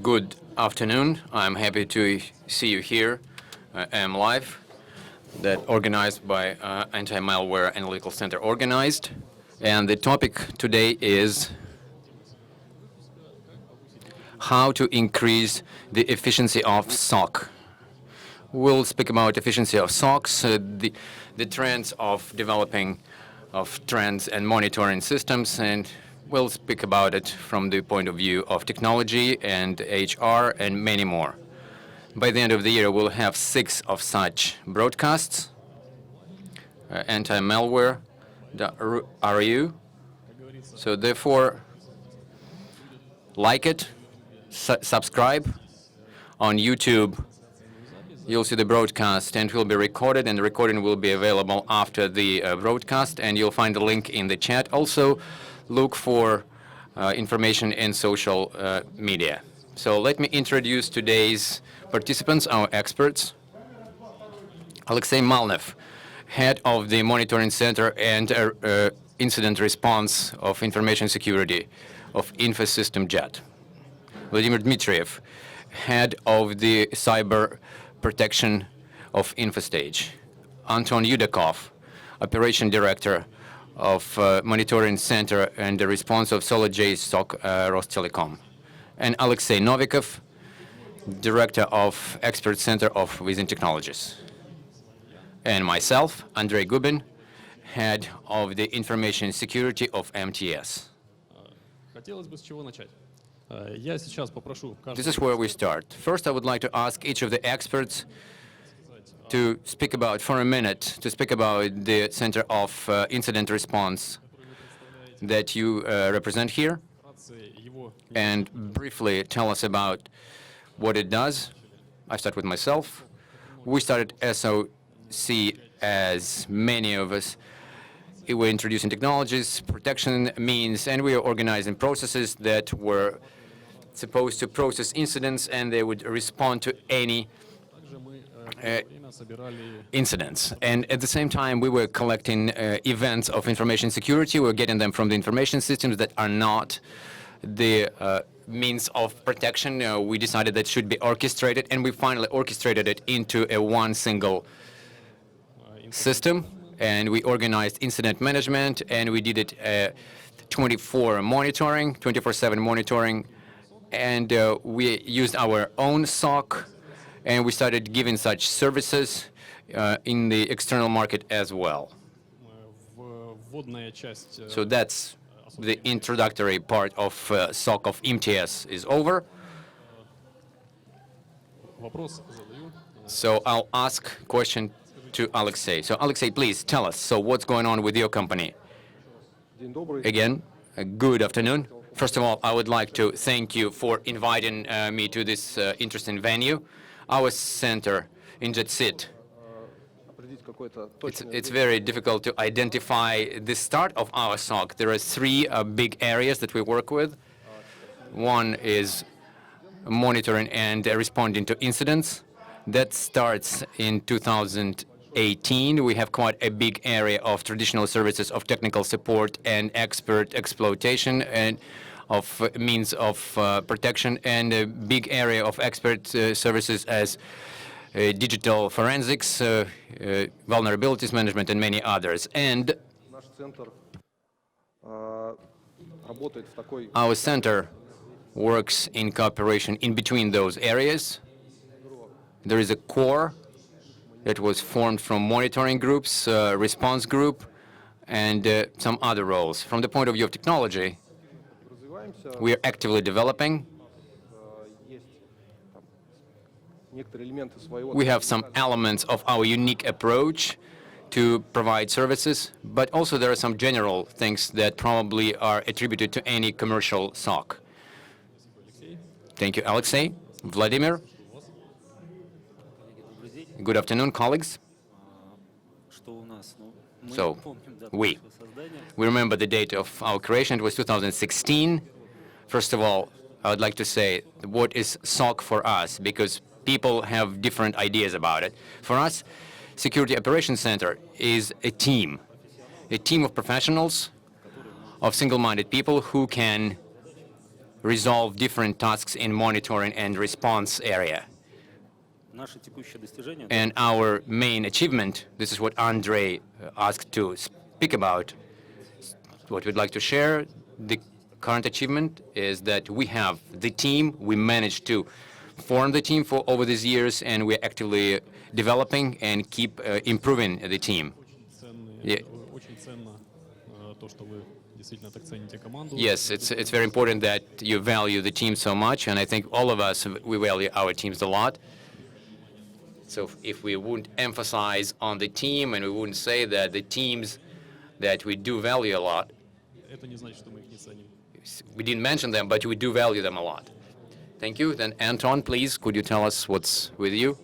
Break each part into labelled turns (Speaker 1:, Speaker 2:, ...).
Speaker 1: Good afternoon. I'm happy to see you here. I am live, that organized by Anti-Malware Analytical Center organized. And the topic today is how to increase the efficiency of SOC. We'll speak about efficiency of SOCs, the trends of developing of trends and monitoring systems, and we'll speak about it from the point of view of technology and HR and many more. By the end of the year, we'll have 6 of such broadcasts. Anti-Malware, RU. So therefore, like it, subscribe. On YouTube, you'll see the broadcast, and it will be recorded, and the recording will be available after the broadcast, and you'll find the link in the chat. Also, look for information in social media. So let me introduce today's participants, our experts. Alexey Malnev, head of the Monitoring Center and Incident Response of Information Security of InfoSystem JET. Vladimir Dmitriev, head of the Cyber Protection of InfoStage. Anton Yudakov, Operation Director of Monitoring Center and the Response of SolidJ SOC Rostelecom. And Alexey Novikov, Director of Expert Center of Within Technologies. And myself, Andrey Gubin, Head of the Information Security of MTS. This is where we start. First, I would like to ask each of the experts to speak about, for a minute, to speak about the Center of Incident Response that you represent here, and briefly tell us about what it does. I start with myself. We started SOC as many of us. We were introducing technologies, protection means, and we are organizing processes that were supposed to process incidents, and they would respond to any incidents. And at the same time, we were collecting events of information security. We were getting them from the information systems that are not the means of protection. We decided that should be orchestrated, and we finally orchestrated it into a one single system. And we organized incident management, and we did it 24/7 monitoring. And we used our own SOC, and we started giving such services in the external market as well. So that's the introductory part of SOC of MTS is over. So I'll ask a question to Alexey. So Alexey, please tell us, so what's going on with your company? Again, good afternoon. First of all, I would like to thank you for inviting me to this interesting venue. Our center in JET, it's very difficult to identify the start of our SOC. There are 3 big areas that we work with. One is monitoring and responding to incidents. That starts in 2018. We have quite a big area of traditional services of technical support and expert exploitation and of means of protection, and a big area of expert services as digital forensics, vulnerabilities management, and many others. And our center works in cooperation in between those areas. There is a core that was formed from monitoring groups, response group, and some other roles. From the point of view of technology, we are actively developing. We have some elements of our unique approach to provide services, but also there are some general things that probably are attributed to any commercial SOC. Thank you, Alexey. Vladimir. Good afternoon, colleagues. So, we remember the date of our creation. It was 2016. First of all, I would like to say what is SOC for us, because people have different ideas about it. For us, Security Operations Center is a team of professionals, of single-minded people who can resolve different tasks in monitoring and response area. And our main achievement, this is what Andrey asked to speak about, what we'd like to share. The current achievement is that we have the team. We managed to form the team for over these years, and we're actively developing and keep improving the team. Yeah. Yes, it's very important that you value the team so much, and I think all of us, we value our teams a lot. So if we wouldn't emphasize on the team and we wouldn't say that the teams that we do value a lot, we didn't mention them, but we do value them a lot. Thank you. Then Anton, please, could you tell us what's with you?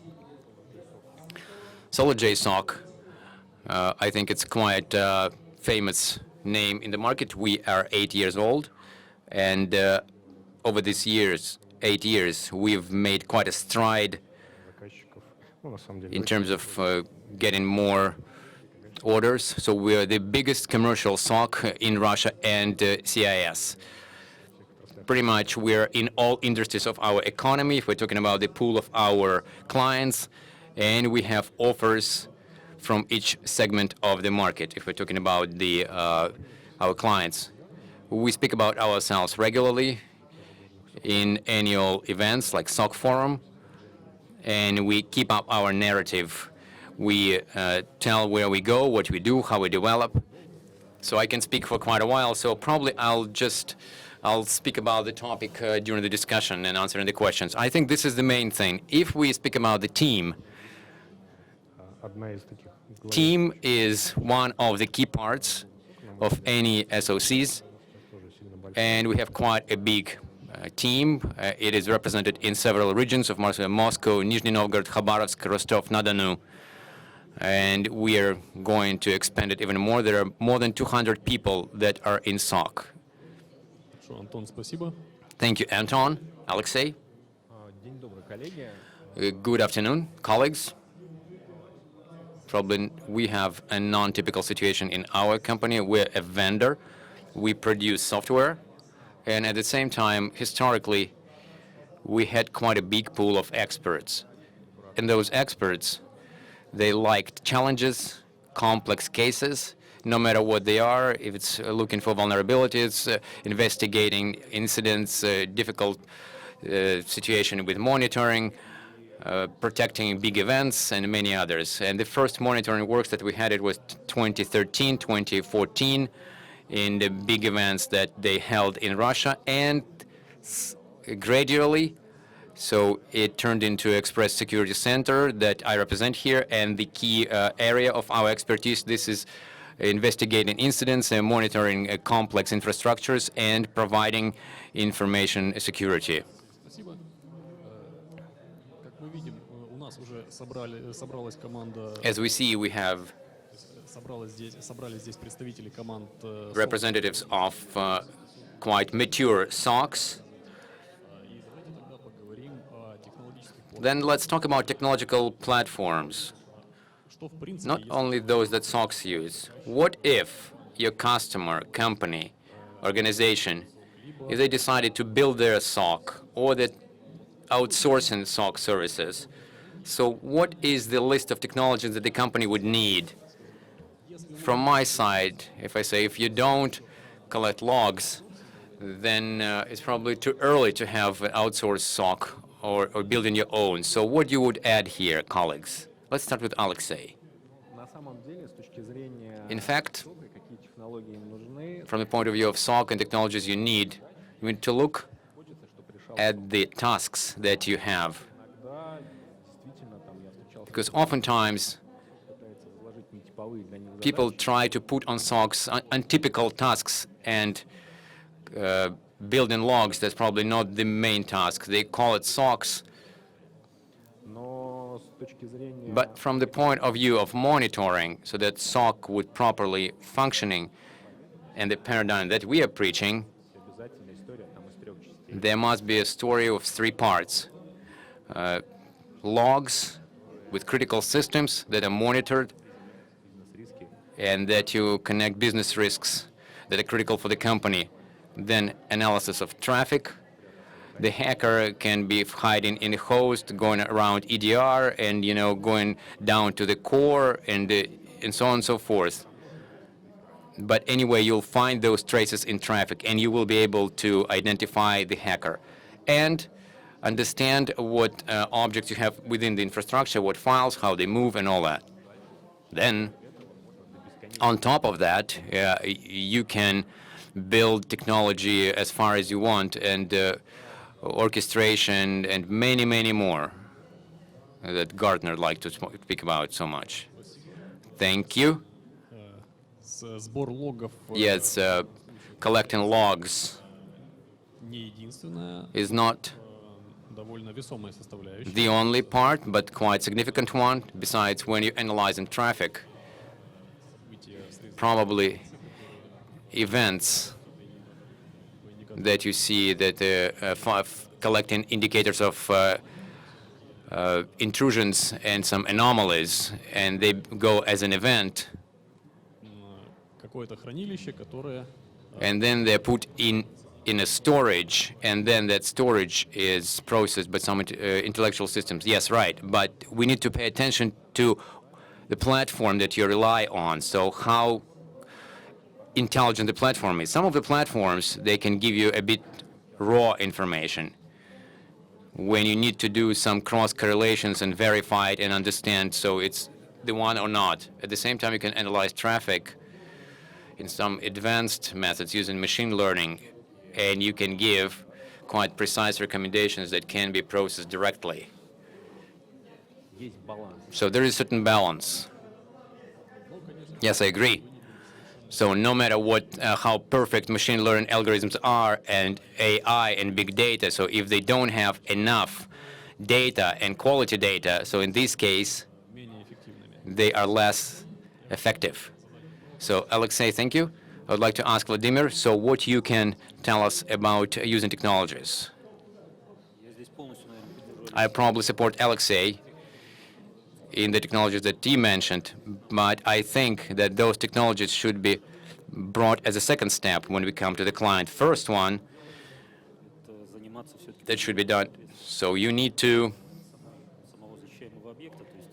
Speaker 1: SolarJ SOC, I think it's quite a famous name in the market. We are 8 years old, and over these years, 8 years, we've made quite a stride in terms of getting more orders. So we're the biggest commercial SOC in Russia and CIS. Pretty much we're in all industries of our economy, if we're talking about the pool of our clients, and we have offers from each segment of the market, if we're talking about our clients. We speak about ourselves regularly in annual events like SOC Forum, and we keep up our narrative. We tell where we go, what we do, how we develop. So I can speak for quite a while, so probably I'll speak about the topic during the discussion and answering the questions. I think this is the main thing. If we speak about the team, team is one of the key parts of any SOCs, and we have quite a big team. It is represented in several regions of Moscow, Nizhny Novgorod, Khabarovsk, Rostov-na-Don, and we are going to expand it even more. There are more than 200 people that are in SOC. Thank you, Anton. Alexey? Good afternoon, colleagues. Probably we have a non-typical situation in our company. We're a vendor. We produce software. And at the same time, historically, we had quite a big pool of experts. And those experts, they liked challenges, complex cases, no matter what they are, if it's looking for vulnerabilities, investigating incidents, difficult situation with monitoring, protecting big events, and many others. And the first monitoring works that we had, it was 2013, 2014, in the big events that they held in Russia, and gradually, so it turned into Express Security Center that I represent here, and the key area of our expertise, this is investigating incidents and monitoring complex infrastructures and providing information security. As we see, we have representatives of quite mature SOCs. Then let's talk about technological platforms. Not only those that SOCs use. What if your customer, company, organization, if they decided to build their SOC or that outsourcing SOC services? So what is the list of technologies that the company would need? From my side, if I say if you don't collect logs, then it's probably too early to have an outsourced SOC or building your own. So what you would add here, colleagues? Let's start with Alexey. In fact, from the point of view of SOC and technologies you need to look at the tasks that you have. Because oftentimes, people try to put on SOCs untypical tasks and building logs. That's probably not the main task. They call it SOCs. But from the point of view of monitoring, so that SOC would properly functioning, and the paradigm that we are preaching, there must be a story of 3 parts. Logs with critical systems that are monitored, and that you connect business risks that are critical for the company. Then analysis of traffic, The hacker can be hiding in the host, going around EDR, and going down to the core, and so on and so forth. But anyway, you'll find those traces in traffic, and you will be able to identify the hacker and understand what objects you have within the infrastructure, what files, how they move, and all that. Then, on top of that, you can build technology as far as you want, and orchestration, and many, many more that Gartner likes to speak about so much. Thank you. Yes, collecting logs is not the only part, but quite significant one. Besides, when you're analyzing traffic, probably events that you see that collecting indicators of intrusions and some anomalies, and they go as an event, and then they're put in a storage, and then that storage is processed by some intellectual systems. Yes, right. But we need to pay attention to the platform that you rely on. So how intelligent the platform is. Some of the platforms, they can give you a bit raw information when you need to do some cross correlations and verify it and understand so it's the one or not. At the same time, you can analyze traffic in some advanced methods using machine learning, and you can give quite precise recommendations that can be processed directly. So there is certain balance. Yes, I agree. So no matter what, how perfect machine learning algorithms are, and AI and big data, so if they don't have enough data and quality data, so in this case, they are less effective. So Alexey, thank you. I would like to ask Vladimir, so what you can tell us about using technologies? I probably support Alexey in the technologies that he mentioned, but I think that those technologies should be brought as a second step when we come to the client. First one that should be done. So you need to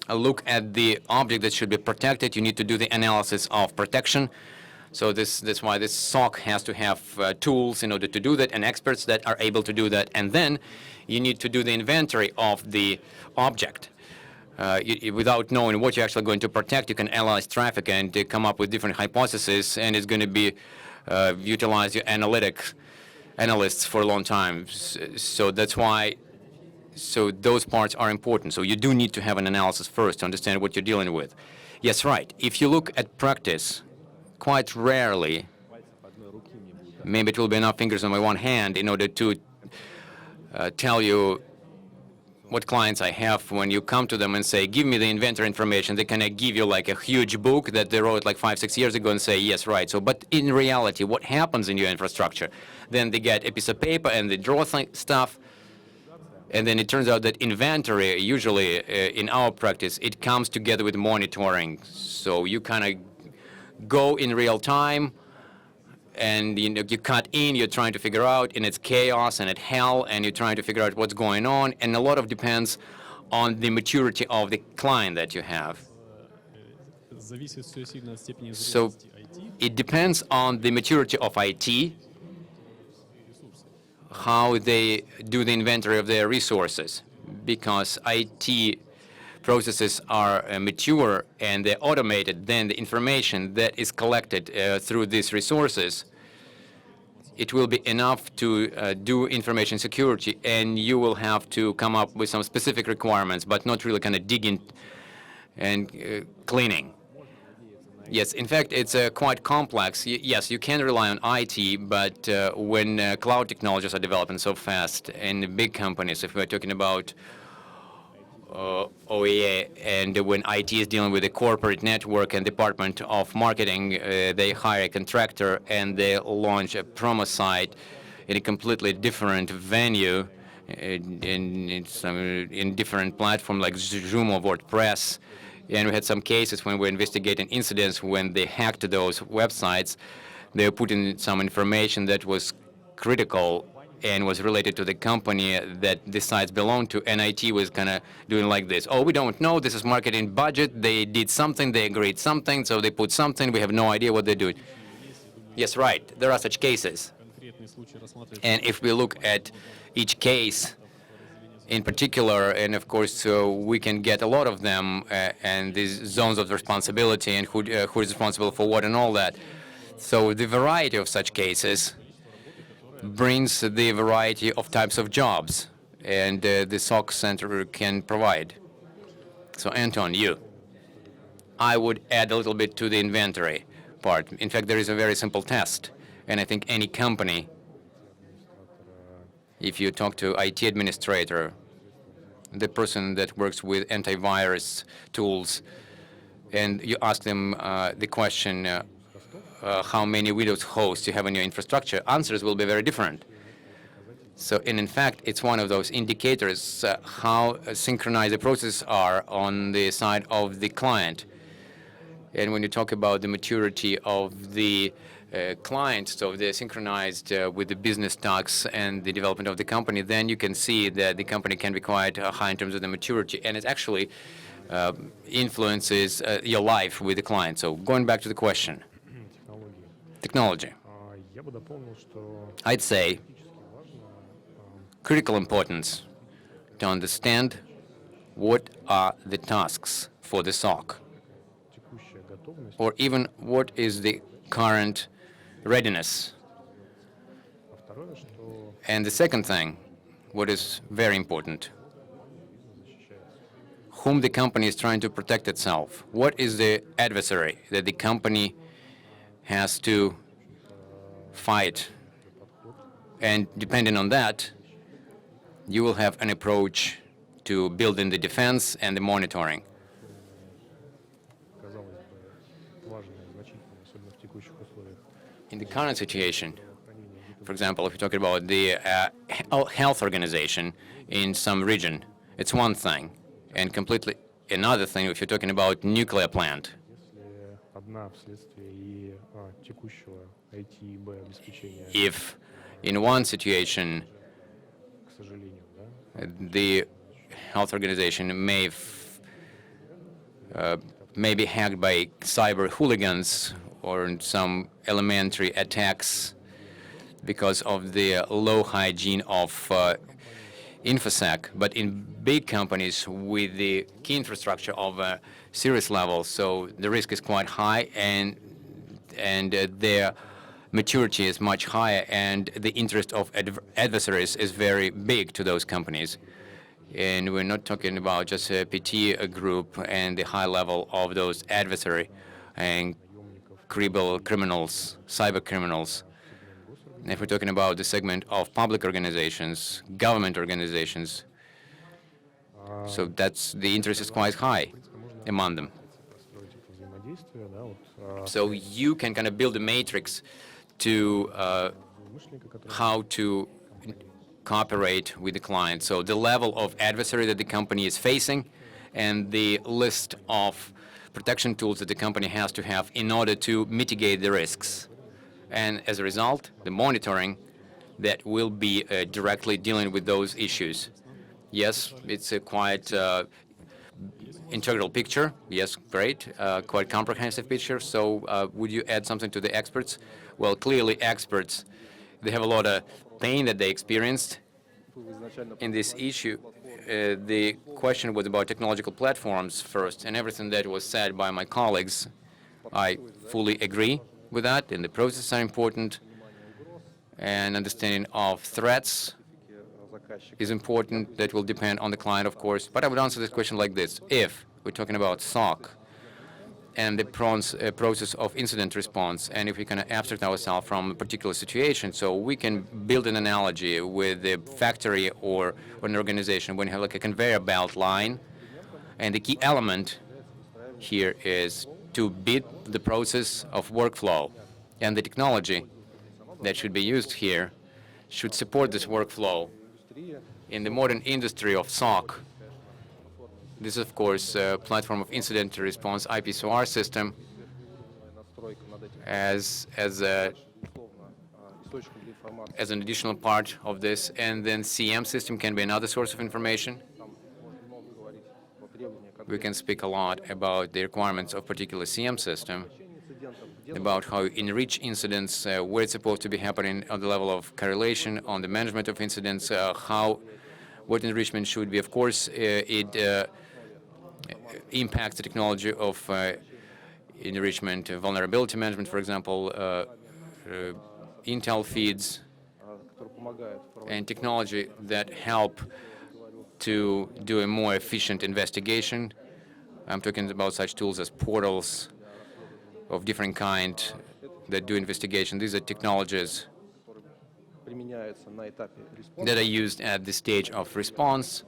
Speaker 1: look at the object that should be protected. You need to do the analysis of protection. So that's why this SOC has to have tools in order to do that, and experts that are able to do that. And then you need to do the inventory of the object. Without knowing what you're actually going to protect, you can analyze traffic and come up with different hypotheses, and it's going to be utilize your analysts for a long time. So that's why. So those parts are important. So you do need to have an analysis first to understand what you're dealing with. Yes, right. If you look at practice, quite rarely, maybe it will be enough fingers on my one hand in order to tell you what clients I have. When you come to them and say, give me the inventory information, they kind of give you like a huge book that they wrote like 5-6 years ago and say, yes, right. So, but in reality, what happens in your infrastructure? Then they get a piece of paper and they draw stuff. And then it turns out that inventory, usually in our practice, it comes together with monitoring. So you kind of go in real time, and you cut in, you're trying to figure out, and it's chaos and it's hell, and you're trying to figure out what's going on. And a lot of depends on the maturity of the client that you have. So it depends on the maturity of IT, how they do the inventory of their resources, because IT processes are mature and they're automated. Then the information that is collected through these resources, it will be enough to do information security, and you will have to come up with some specific requirements, but not really kind of digging and cleaning. Yes, in fact, it's quite complex. Yes, you can rely on IT, but when cloud technologies are developing so fast in big companies, if we're talking about OEA, and when IT is dealing with the corporate network and department of marketing, they hire a contractor and they launch a promo site in a completely different venue, in different platform like Zoom or WordPress. And we had some cases when we're investigating incidents when they hacked those websites. They put in some information that was critical and was related to the company that the sites belong to, and IT was kind of doing like this. Oh, we don't know, this is marketing budget, they did something, they agreed something, so they put something, we have no idea what they're doing. Yes, right, there are such cases. And if we look at each case in particular, and of course we can get a lot of them, and these zones of responsibility and who is responsible for what and all that. So the variety of such cases brings the variety of types of jobs, and the SOC Center can provide. So Anton, you. I would add a little bit to the inventory part. In fact, there is a very simple test, and I think any company, if you talk to IT administrator, the person that works with antivirus tools, and you ask them the question, how many Windows hosts you have in your infrastructure, answers will be very different. So, and in fact, it's one of those indicators how synchronized the processes are on the side of the client. And when you talk about the maturity of the client, so they're synchronized with the business tasks and the development of the company, then you can see that the company can be quite high in terms of the maturity, and it actually influences your life with the client. So going back to the question, technology. I'd say critical importance to understand what are the tasks for the SOC, or even what is the current readiness. And the second thing, what is very important, whom the company is trying to protect itself. What is the adversary that the company has to fight? And depending on that, you will have an approach to building the defense and the monitoring. In the current situation, for example, if you're talking about the health organization in some region, it's one thing, and completely another thing if you're talking about nuclear plant. If in one situation the health organization may be hacked by cyber hooligans or some elementary attacks because of the low hygiene of InfoSec, but in big companies with the key infrastructure of a serious level, so the risk is quite high, and their maturity is much higher, and the interest of adversaries is very big to those companies. And we're not talking about just a PT group and the high level of those adversary and criminals, cyber criminals. And if we're talking about the segment of public organizations, government organizations, so that's the interest is quite high among them. So you can kind of build a matrix to how to cooperate with the client. So the level of adversary that the company is facing and the list of protection tools that the company has to have in order to mitigate the risks. And as a result, the monitoring that will be directly dealing with those issues. Yes, it's a quite integral picture. Yes, great, quite comprehensive picture. So would you add something to the experts? Well, clearly experts, they have a lot of pain that they experienced in this issue. The question was about technological platforms first, and everything that was said by my colleagues, I fully agree with that, and the processes are important, and understanding of threats is important. That will depend on the client, of course. But I would answer this question like this. If we're talking about SOC and the process of incident response, and if we can abstract ourselves from a particular situation, so we can build an analogy with the factory or an organization when you have like a conveyor belt line, and the key element here is to beat the process of workflow, and the technology that should be used here should support this workflow. In the modern industry of SOC, this is, of course, a platform of incident response IPSOR system as a as an additional part of this, and then CM system can be another source of information. We can speak a lot about the requirements of particular CM system, about how enrich incidents, where it's supposed to be happening on the level of correlation, on the management of incidents, what enrichment should be. Of course, it impacts the technology of enrichment, vulnerability management, for example, Intel feeds, and technology that help to do a more efficient investigation. I'm talking about such tools as portals of different kind that do investigation. These are technologies that are used at the stage of response.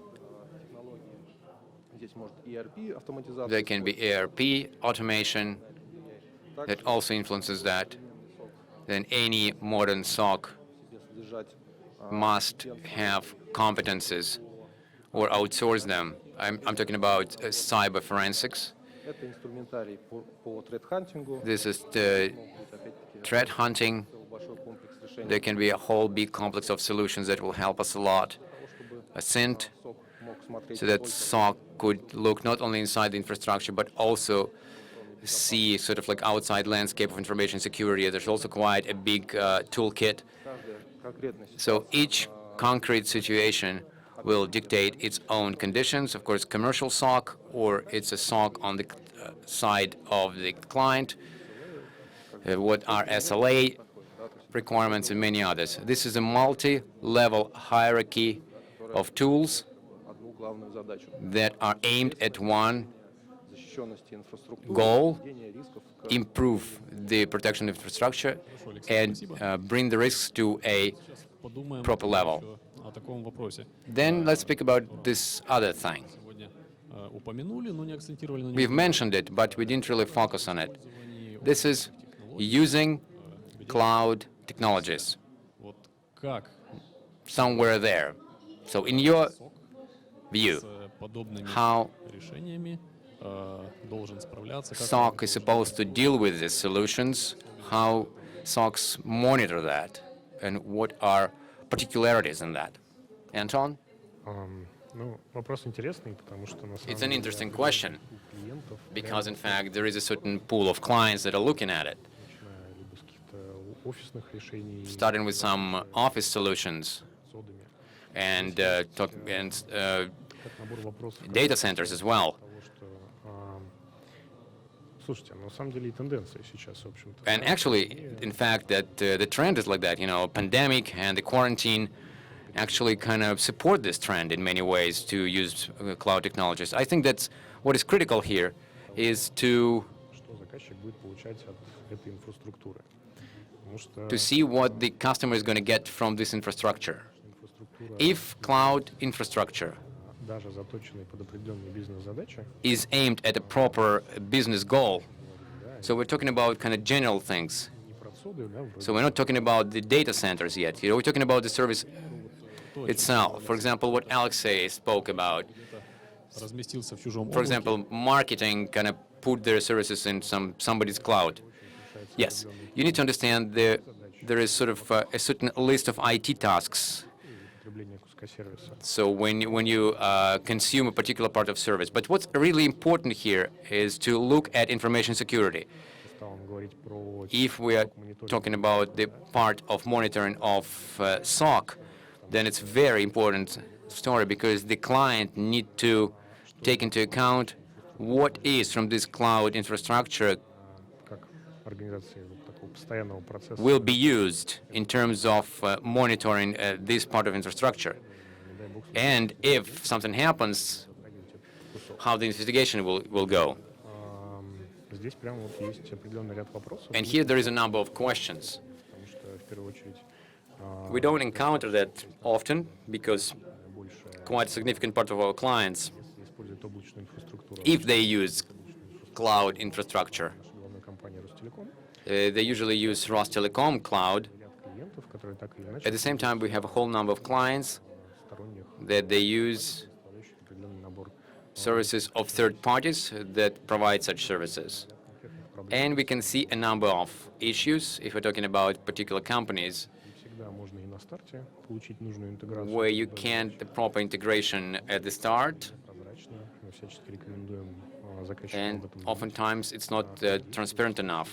Speaker 1: There can be ERP automation that also influences that. Then any modern SOC must have competences or outsource them. I'm talking about cyber forensics. This is the threat hunting. There can be a whole big complex of solutions that will help us a lot. A SINT, so that SOC could look not only inside the infrastructure, but also see sort of like outside landscape of information security. There's also quite a big toolkit. So each concrete situation will dictate its own conditions. Of course, commercial SOC, or it's a SOC on the side of the client, what are SLA requirements, and many others. This is a multi-level hierarchy of tools that are aimed at one goal: improve the protection of infrastructure and bring the risks to a proper level. Then let's speak about this other thing. We've mentioned it, but we didn't really focus on it. This is using cloud technologies. Somewhere there. So in your view, how SOC is supposed to deal with these solutions, how SOCs monitor that, and what are particularities in that? Anton? It's an interesting question, because in fact there is a certain pool of clients that are looking at it, starting with some office solutions and data centers as well. And actually, in fact, that the trend is like that. You know, pandemic and the quarantine actually kind of support this trend in many ways to use cloud technologies. I think that's what is critical here is to see what the customer is going to get from this infrastructure. If cloud infrastructure is aimed at a proper business goal, so we're talking about kind of general things. So we're not talking about the data centers yet. You know, we're talking about the service itself. For example, what Alexey spoke about. For example, marketing kind of put their services in somebody's cloud. Yes, you need to understand there is sort of a certain list of IT tasks. So when you consume a particular part of service. But what's really important here is to look at information security. If we are talking about the part of monitoring of SOC, then it's a very important story, because the client need to take into account what is from this cloud infrastructure will be used in terms of monitoring this part of infrastructure. And if something happens, how the investigation will go. And here there is a number of questions. We don't encounter that often, because quite a significant part of our clients, if they use cloud infrastructure, they usually use Rostelecom cloud. At the same time, we have a whole number of clients that they use services of third parties that provide such services. And we can see a number of issues if we're talking about particular companies where you can't the proper integration at the start, and oftentimes it's not transparent enough.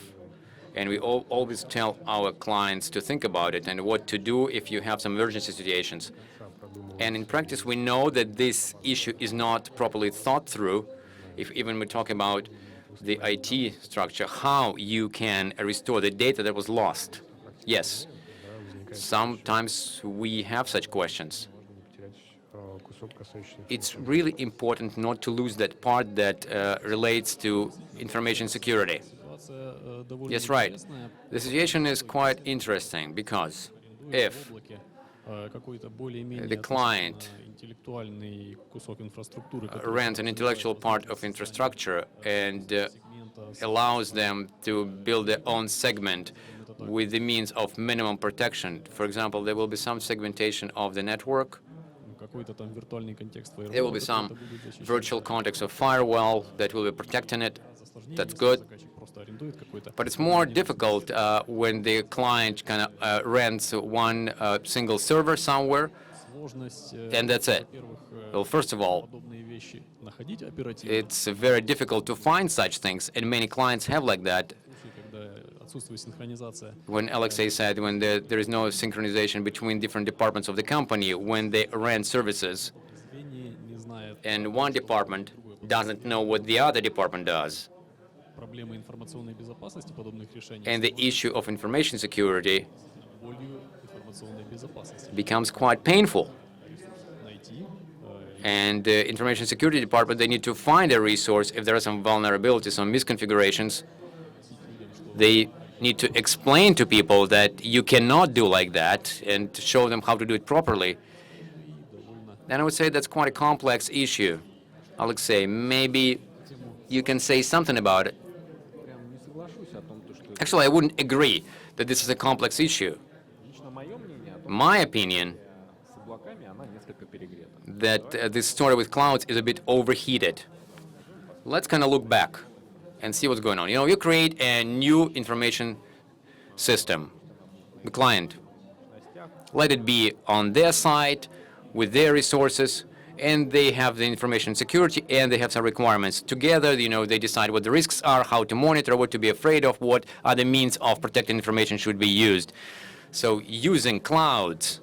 Speaker 1: And we always tell our clients to think about it and what to do if you have some emergency situations. And in practice, we know that this issue is not properly thought through. If even we talk about the IT structure, how you can restore the data that was lost. Yes, sometimes we have such questions. It's really important not to lose that part that relates to information security. Yes, right. The situation is quite interesting because if the client rents an intellectual part of infrastructure and allows them to build their own segment with the means of minimum protection. For example, there will be some segmentation of the network. There will be some virtual context of firewall that will be protecting it. That's good. But it's more difficult when the client kind of rents one single server somewhere, and that's it. Well, first of all, it's very difficult to find such things, and many clients have like that. When Alexey said when there is no synchronization between different departments of the company, when they rent services, and one department doesn't know what the other department does, and the issue of information security becomes quite painful. And the information security department, they need to find a resource if there are some vulnerabilities, some misconfigurations. They need to explain to people that you cannot do like that and show them how to do it properly. And I would say that's quite a complex issue. Alexey, maybe you can say something about it. Actually, I wouldn't agree that this is a complex issue. My opinion that this story with clouds is a bit overheated. Let's kind of look back and see what's going on. You know, you create a new information system, the client. Let it be on their side with their resources, and they have the information security, and they have some requirements. Together, you know, they decide what the risks are, how to monitor, what to be afraid of, what other means of protecting information should be used. So using clouds,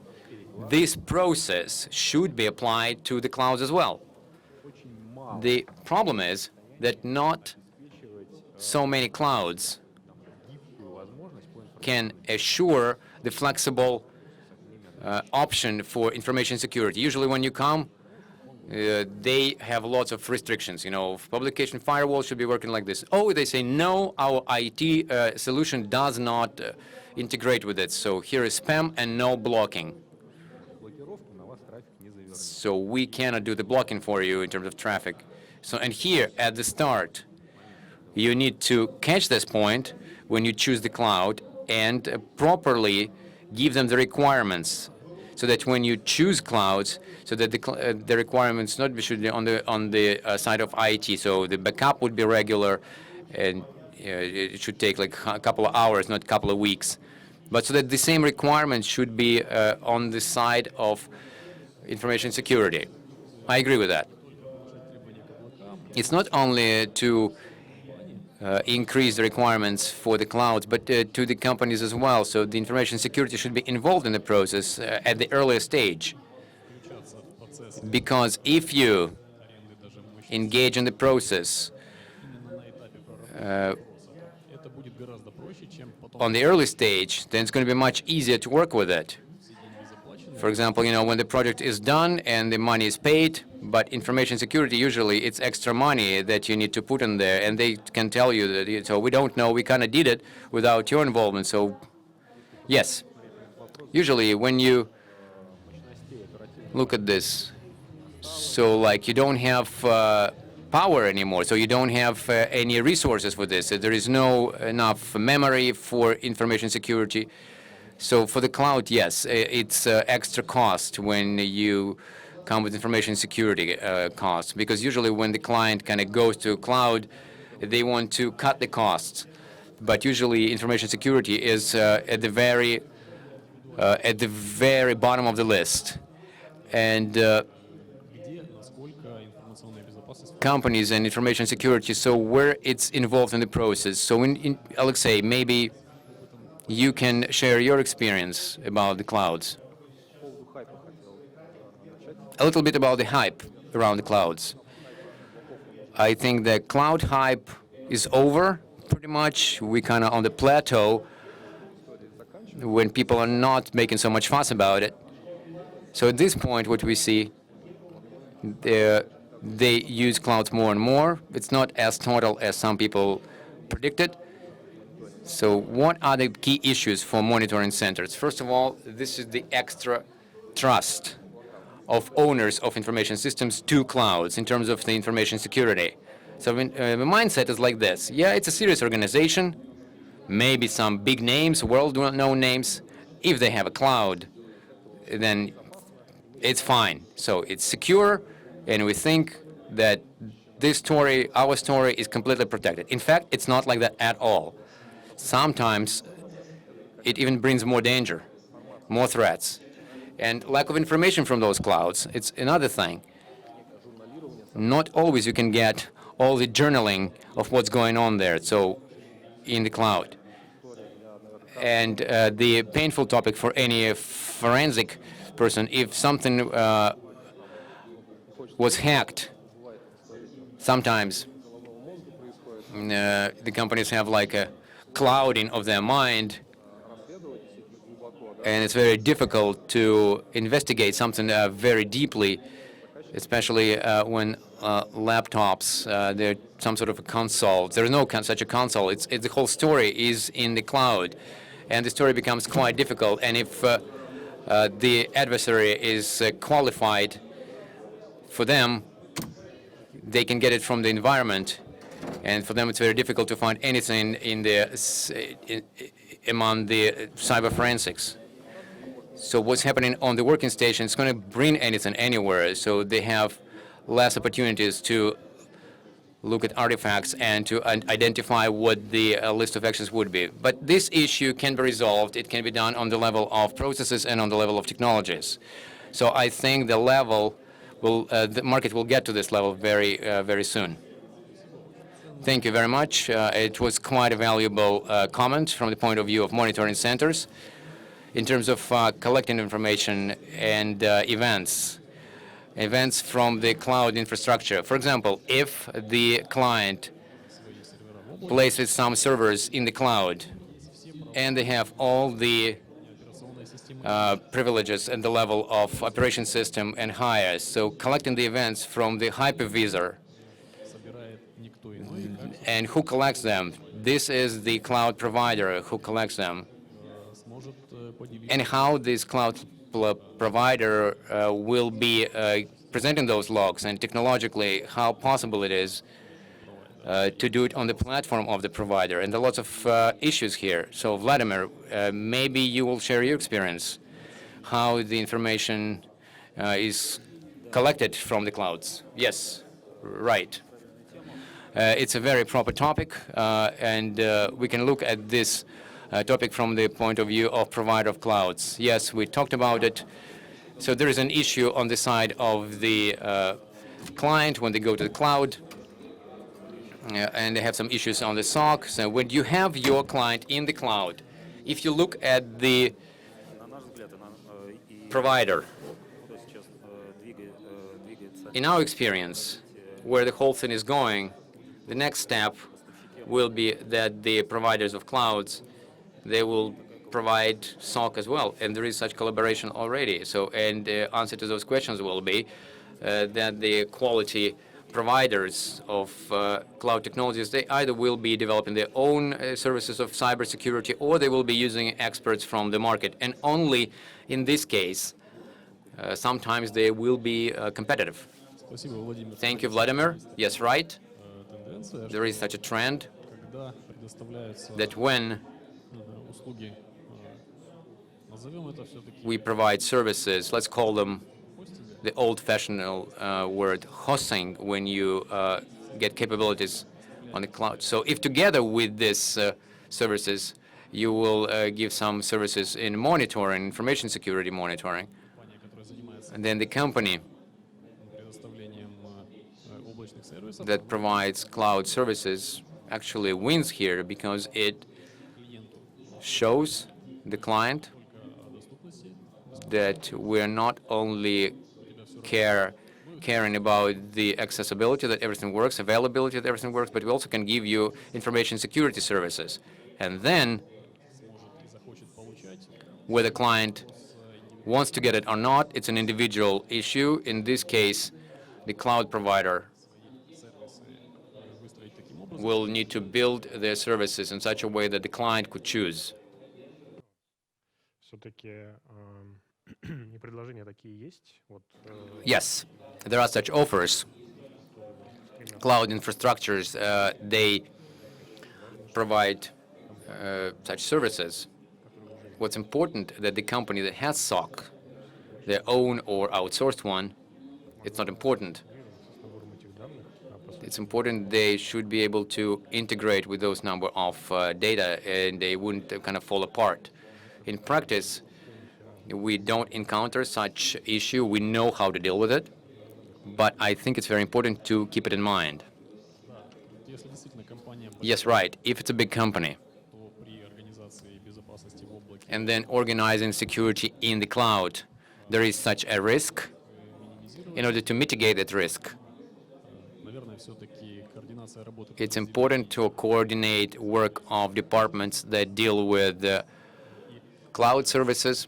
Speaker 1: this process should be applied to the clouds as well. The problem is that not so many clouds can assure the flexible option for information security. Usually when you come, they have lots of restrictions. You know, publication firewall should be working like this. Oh, they say, no, our IT solution does not integrate with it. So here is spam and no blocking. So we cannot do the blocking for you in terms of traffic. So, and here at the start, you need to catch this point when you choose the cloud and properly give them the requirements, so that when you choose clouds, so that the requirements not should be on the side of IT. So the backup would be regular, and it should take like a couple of hours, not a couple of weeks. But so that the same requirements should be on the side of information security. I agree with that. It's not only to increase the requirements for the clouds, but to the companies as well. So the information security should be involved in the process at the earlier stage. Because if you engage in the process on the early stage, then it's going to be much easier to work with it. For example, you know, when the project is done and the money is paid, but information security, usually it's extra money that you need to put in there, and they can tell you that, so we don't know, we kind of did it without your involvement. So yes, usually when you look at this, so like you don't have power anymore, so you don't have any resources for this. There is no enough memory for information security. So for the cloud, yes, it's extra cost when you come with information security costs, because usually when the client kind of goes to cloud, they want to cut the costs. But usually information security is at the very at the very bottom of the list. And companies and information security, so where it's involved in the process. So Alexey, maybe you can share your experience about the clouds. A little bit about the hype around the clouds. I think the cloud hype is over, pretty much. We're kind of on the plateau when people are not making so much fuss about it. So at this point, what we see, they use clouds more and more. It's not as total as some people predicted. So what are the key issues for monitoring centers? First of all, this is the extra trust of owners of information systems to clouds in terms of the information security. So the mindset is like this. Yeah, it's a serious organization, maybe some big names, world-known names. If they have a cloud, then it's fine. So it's secure, and we think that this story, our story, is completely protected. In fact, it's not like that at all. Sometimes it even brings more danger, more threats. And lack of information from those clouds, it's another thing. Not always you can get all the journaling of what's going on there, so in the cloud. And the painful topic for any forensic person, if something was hacked, sometimes the companies have like a clouding of their mind, and it's very difficult to investigate something very deeply, especially when laptops, they're some sort of a console. There is no such a console. The whole story is in the cloud, and the story becomes quite difficult. And if the adversary is qualified for them, they can get it from the environment, and for them it's very difficult to find anything among the cyber forensics. So what's happening on the working station is going to bring anything anywhere, so they have less opportunities to look at artifacts and to identify what the list of actions would be. But this issue can be resolved. It can be done on the level of processes and on the level of technologies. So I think the market will get to this level very soon. Thank you very much. It was quite a valuable comment from the point of view of monitoring centers in terms of collecting information and events from the cloud infrastructure. For example, if the client places some servers in the cloud and they have all the privileges at the level of operation system and higher, so collecting the events from the hypervisor, and who collects them? This is the cloud provider who collects them. And how this cloud provider will be presenting those logs, and technologically how possible it is to do it on the platform of the provider. And there are lots of issues here. So Vladimir, maybe you will share your experience, how the information is collected from the clouds. Yes, right. It's a very proper topic, and we can look at this topic from the point of view of provider of clouds. Yes, we talked about it. So there is an issue on the side of the client when they go to the cloud, and they have some issues on the SOC. So when you have your client in the cloud, if you look at the provider, in our experience, where the whole thing is going, the next step will be that the providers of clouds, they will provide SOC as well, and there is such collaboration already. So, and the answer to those questions will be that the quality providers of cloud technologies, they either will be developing their own services of cybersecurity, or they will be using experts from the market. And only in this case, sometimes they will be competitive. Thank you, Vladimir. Yes, right. There is such a trend that when we provide services, let's call them the old-fashioned word hosting, when you get capabilities on the cloud. So if together with these services You will give some services in monitoring, information security monitoring. And then the company that provides cloud services actually wins here because it shows the client that we're not only caring about the accessibility, that everything works, availability, that everything works, but we also can give you information security services. And then, whether the client wants to get it or not, it's an individual issue. In this case, the cloud provider will need to build their services in such a way that the client could choose. Yes, there are such offers. Cloud infrastructures, they provide such services. What's important that the company that has SOC, their own or outsourced one, it's not important. It's important they should be able to integrate with those number of data, and they wouldn't kind of fall apart. In practice, we don't encounter such issue. We know how to deal with it, but I think it's very important to keep it in mind. Yes, right. If it's a big company, and then organizing security in the cloud, there is such a risk. In order to mitigate that risk, it's important to coordinate work of departments that deal with cloud services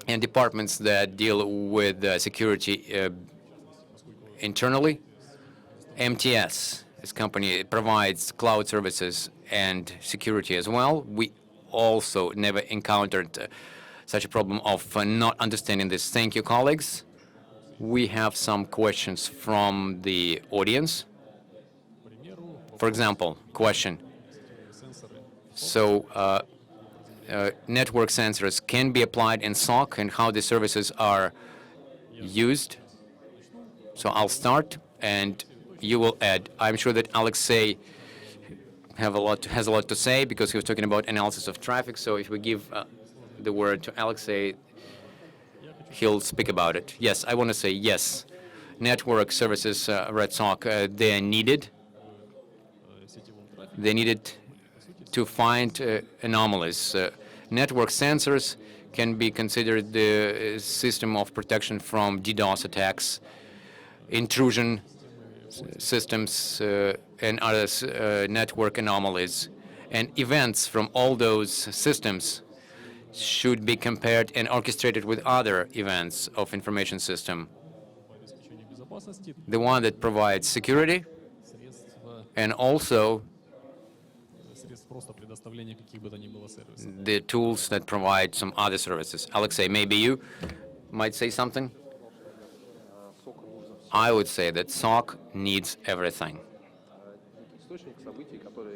Speaker 1: and departments that deal with security internally. MTS, this company, provides cloud services and security as well. We also never encountered such a problem of not understanding this. Thank you, colleagues. We have some questions from the audience. For example, question. So network sensors can be applied in SOC and how the services are used. So I'll start and you will add. I'm sure that Alexey has a lot to say because he was talking about analysis of traffic. So if we give the word to Alexey, he'll speak about it. Yes, I want to say yes. Network services, Red SOC, they're needed. They needed to find anomalies. Network sensors can be considered the system of protection from DDoS attacks, intrusion systems, and other network anomalies. And events from all those systems should be compared and orchestrated with other events of information system. The one that provides security and also the tools that provide some other services. Alexey, maybe you might say something? I would say that SOC needs everything.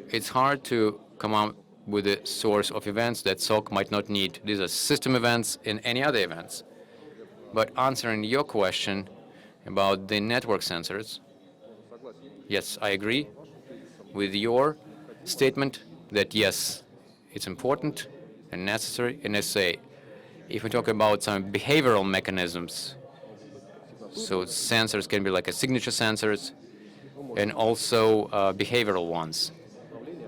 Speaker 1: It's hard to come up with a source of events that SOC might not need. These are system events and any other events. But answering your question about the network sensors, yes, I agree with your statement that yes, it's important and necessary. And I say, if we talk about some behavioral mechanisms, so sensors can be like a signature sensors and also behavioral ones,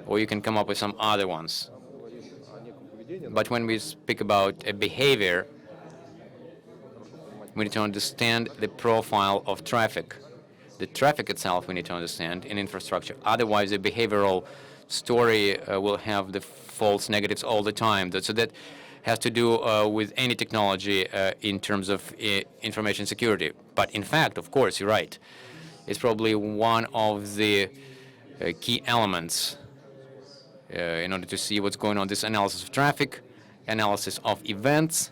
Speaker 1: or you can come up with some other ones. But when we speak about a behavior, we need to understand the profile of traffic. The traffic itself we need to understand in infrastructure. Otherwise, the behavioral story will have the false negatives all the time. So that has to do with any technology in terms of information security. But in fact, of course, you're right. It's probably one of the key elements in order to see what's going on. This analysis of traffic, analysis of events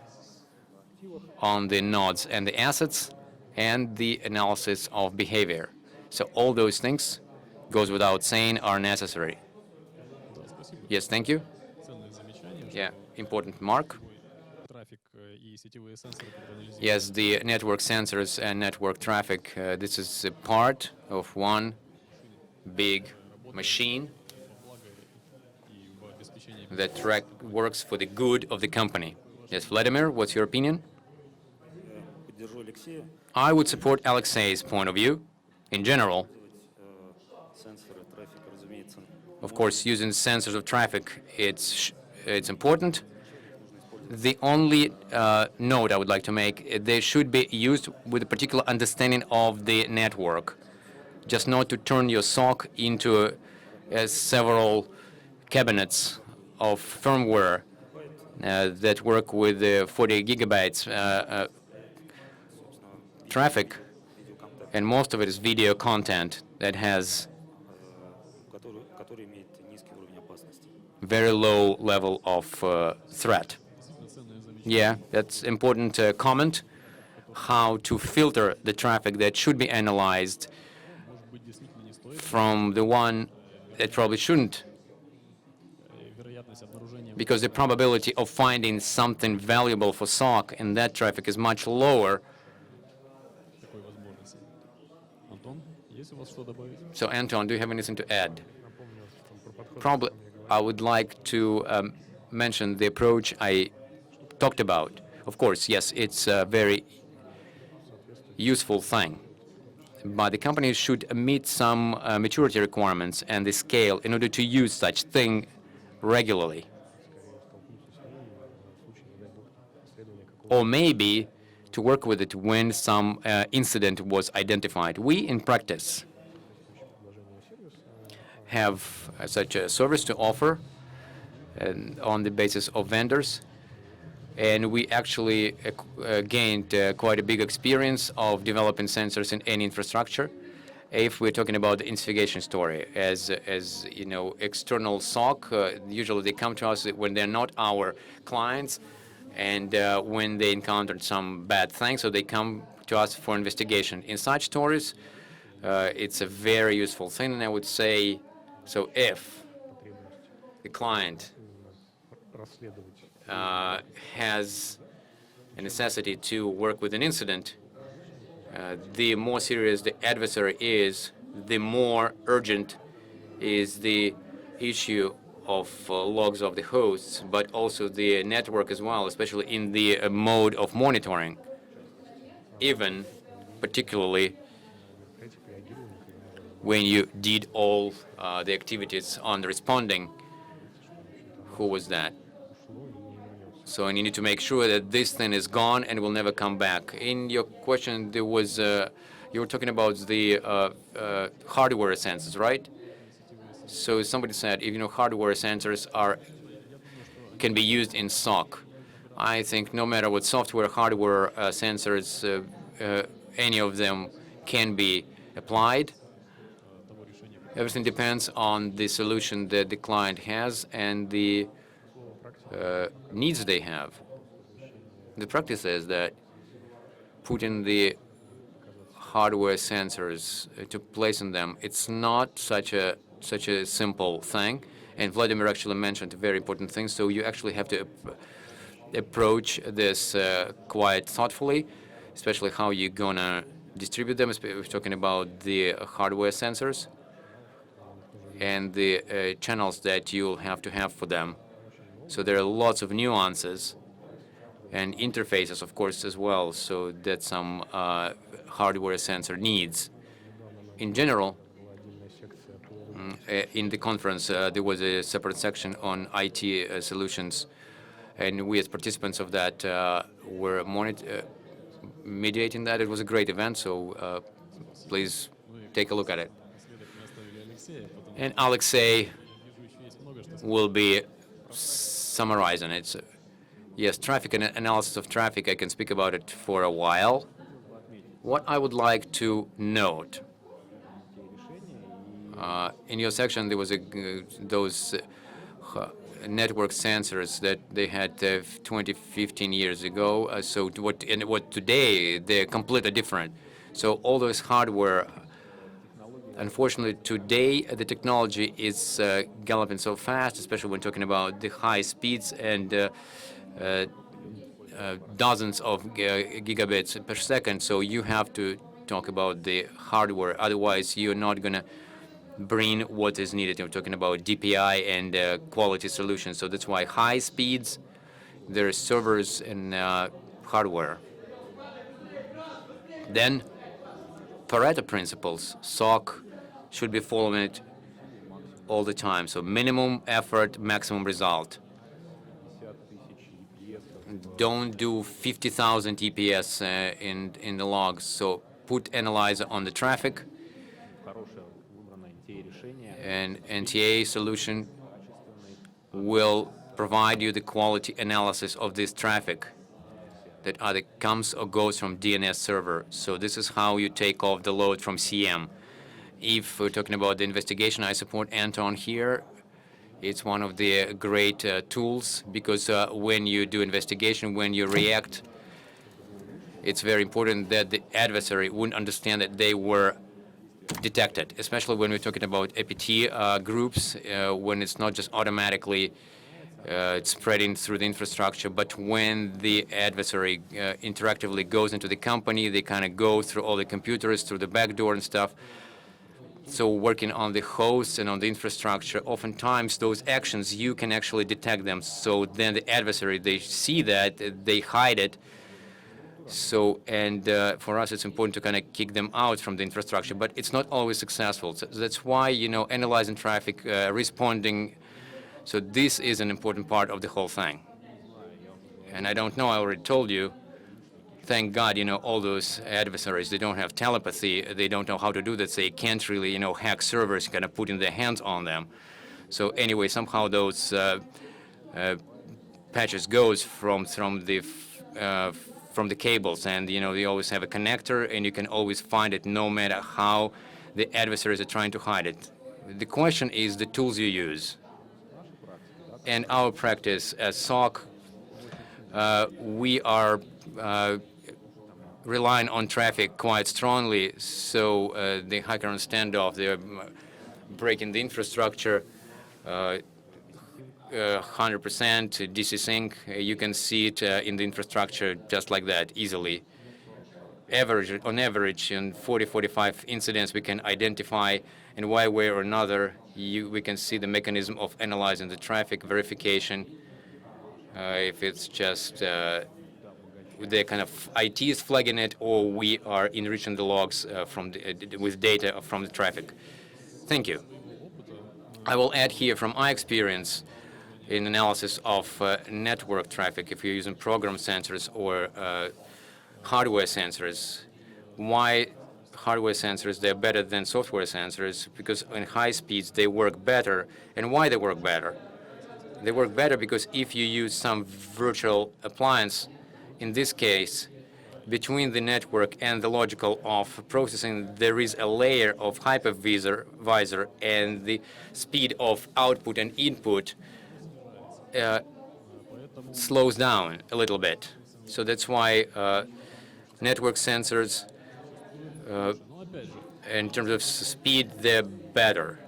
Speaker 1: on the nodes and the assets, and the analysis of behavior. So all those things, goes without saying, are necessary. Yes, thank you. Yeah, important mark. Yes, the network sensors and network traffic, this is a part of one big machine. that works for the good of the company. Yes, Vladimir, what's your opinion? I would support Alexey's point of view. In general, of course, using sensors of traffic, it's important. The only note I would like to make, they should be used with a particular understanding of the network, just not to turn your SOC into several cabinets of firmware that work with 40 gigabytes traffic, and most of it is video content that has very low level of threat. Yeah, that's important comment. How to filter the traffic that should be analyzed from the one that probably shouldn't, because the probability of finding something valuable for SOC in that traffic is much lower. So, Anton, do you have anything to add? Probably, I would like to mention the approach I talked about. Of course, yes, it's a very useful thing, but the company should meet some maturity requirements and the scale in order to use such thing regularly. Or maybe to work with it when some incident was identified. We, in practice, have such a service to offer on the basis of vendors, and we actually gained quite a big experience of developing sensors in any infrastructure. If we're talking about the investigation story, as you know, external SOC, usually they come to us when they're not our clients, and when they encountered some bad thing, so they come to us for investigation. In such stories, it's a very useful thing, and I would say, so if the client has a necessity to work with an incident, the more serious the adversary is, the more urgent is the issue of logs of the hosts, but also the network as well, especially in the mode of monitoring, even particularly when you did all the activities on the responding. Who was that? So you need to make sure that this thing is gone and will never come back. In your question, there was you were talking about the hardware sensors, right? So somebody said, if you know, hardware sensors can be used in SOC. I think no matter what software, hardware sensors, any of them can be applied. Everything depends on the solution that the client has and the needs they have. The practice is that putting the hardware sensors to place in them, it's not such a simple thing. And Vladimir actually mentioned a very important thing. So you actually have to approach this quite thoughtfully, especially how you're gonna distribute them. We're talking about the hardware sensors and the channels that you'll have to have for them. So there are lots of nuances and interfaces, of course, as well, so that some hardware sensor needs. In general, in the conference, there was a separate section on IT solutions, and we as participants of that were mediating that. It was a great event, so please take a look at it. And Alexey will be summarizing it. Yes, traffic and analysis of traffic, I can speak about it for a while. What I would like to note, in your section there was those network sensors that they had 20, 15 years ago. So what today, they're completely different. So all those hardware, unfortunately, today the technology is galloping so fast, especially when talking about the high speeds and dozens of gigabits per second. So you have to talk about the hardware. Otherwise, you're not going to bring what is needed. We're talking about DPI and quality solutions. So that's why high speeds, there are servers and hardware. Then Pareto principles, SOC should be following it all the time. So minimum effort, maximum result. Don't do 50,000 EPS in the logs. So put analyzer on the traffic, and NTA solution will provide you the quality analysis of this traffic that either comes or goes from DNS server. So this is how you take off the load from CM. If we're talking about the investigation, I support Anton here. It's one of the great tools, because when you do investigation, when you react, it's very important that the adversary wouldn't understand that they were detected, especially when we're talking about APT groups, when it's not just automatically spreading through the infrastructure, but when the adversary interactively goes into the company, they kind of go through all the computers, through the back door and stuff. So working on the hosts and on the infrastructure, oftentimes those actions, you can actually detect them. So then the adversary, they see that, they hide it. So, and for us, it's important to kind of kick them out from the infrastructure, but it's not always successful. So that's why, analyzing traffic, responding. So this is an important part of the whole thing. And I don't know, I already told you, thank God, all those adversaries, they don't have telepathy. They don't know how to do that. They can't really, hack servers, kind of putting their hands on them. So anyway, somehow those patches goes from the cables, and they always have a connector, and you can always find it no matter how the adversaries are trying to hide it. The question is the tools you use. And our practice as SOC, we are relying on traffic quite strongly. So the hacker on standoff, they're breaking the infrastructure 100% DC sync. You can see it in the infrastructure just like that easily. On average, in 40-45 incidents, we can identify in one way or another. We can see the mechanism of analyzing the traffic verification. If it's just the kind of IT is flagging it, or we are enriching the logs with data from the traffic. Thank you. I will add here from my experience in analysis of network traffic, if you're using program sensors or hardware sensors. Why hardware sensors, they're better than software sensors? Because in high speeds, they work better. And why they work better? They work better because if you use some virtual appliance, in this case, between the network and the logical of processing, there is a layer of hypervisor, and the speed of output and input slows down a little bit. So that's why network sensors, in terms of speed, they're better.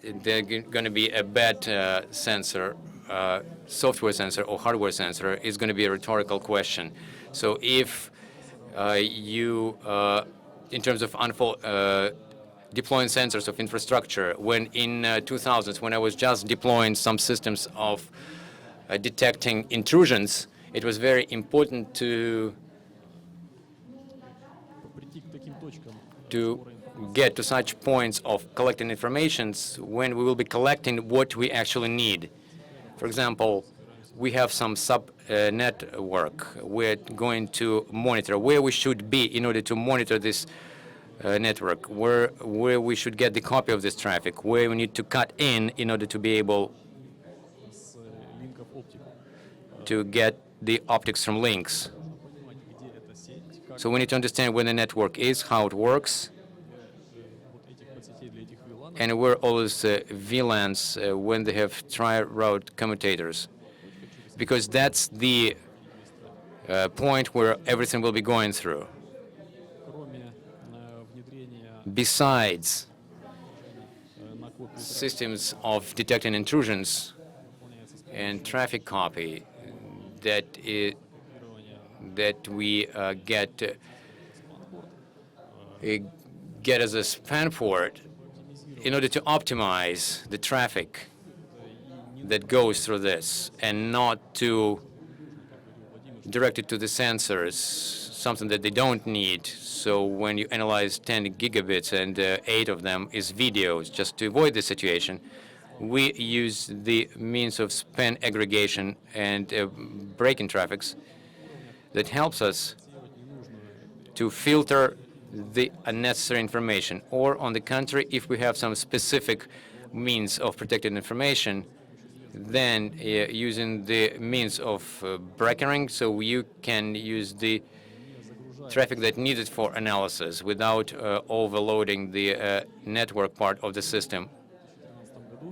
Speaker 1: They're going to be a bad sensor, software sensor or hardware sensor, is going to be a rhetorical question. So if you, in terms of deploying sensors of infrastructure, when in 2000s, when I was just deploying some systems of detecting intrusions, it was very important to get to such points of collecting information when we will be collecting what we actually need. For example, we have some sub-network. We're going to monitor where we should be in order to monitor this network, where we should get the copy of this traffic, where we need to cut in order to be able to get the optics from links. So we need to understand where the network is, how it works, and where all these VLANs, when they have tri-route commutators. Because that's the point where everything will be going through. Besides systems of detecting intrusions and traffic copy that we get as a span port, in order to optimize the traffic that goes through this and not to direct it to the sensors, something that they don't need. So when you analyze 10 gigabits and 8 of them is videos, just to avoid this situation, we use the means of span aggregation and breaking traffics that helps us to filter the unnecessary information. Or on the contrary, if we have some specific means of protected information, then using the means of brokering, so you can use the traffic that needed for analysis without overloading the network part of the system.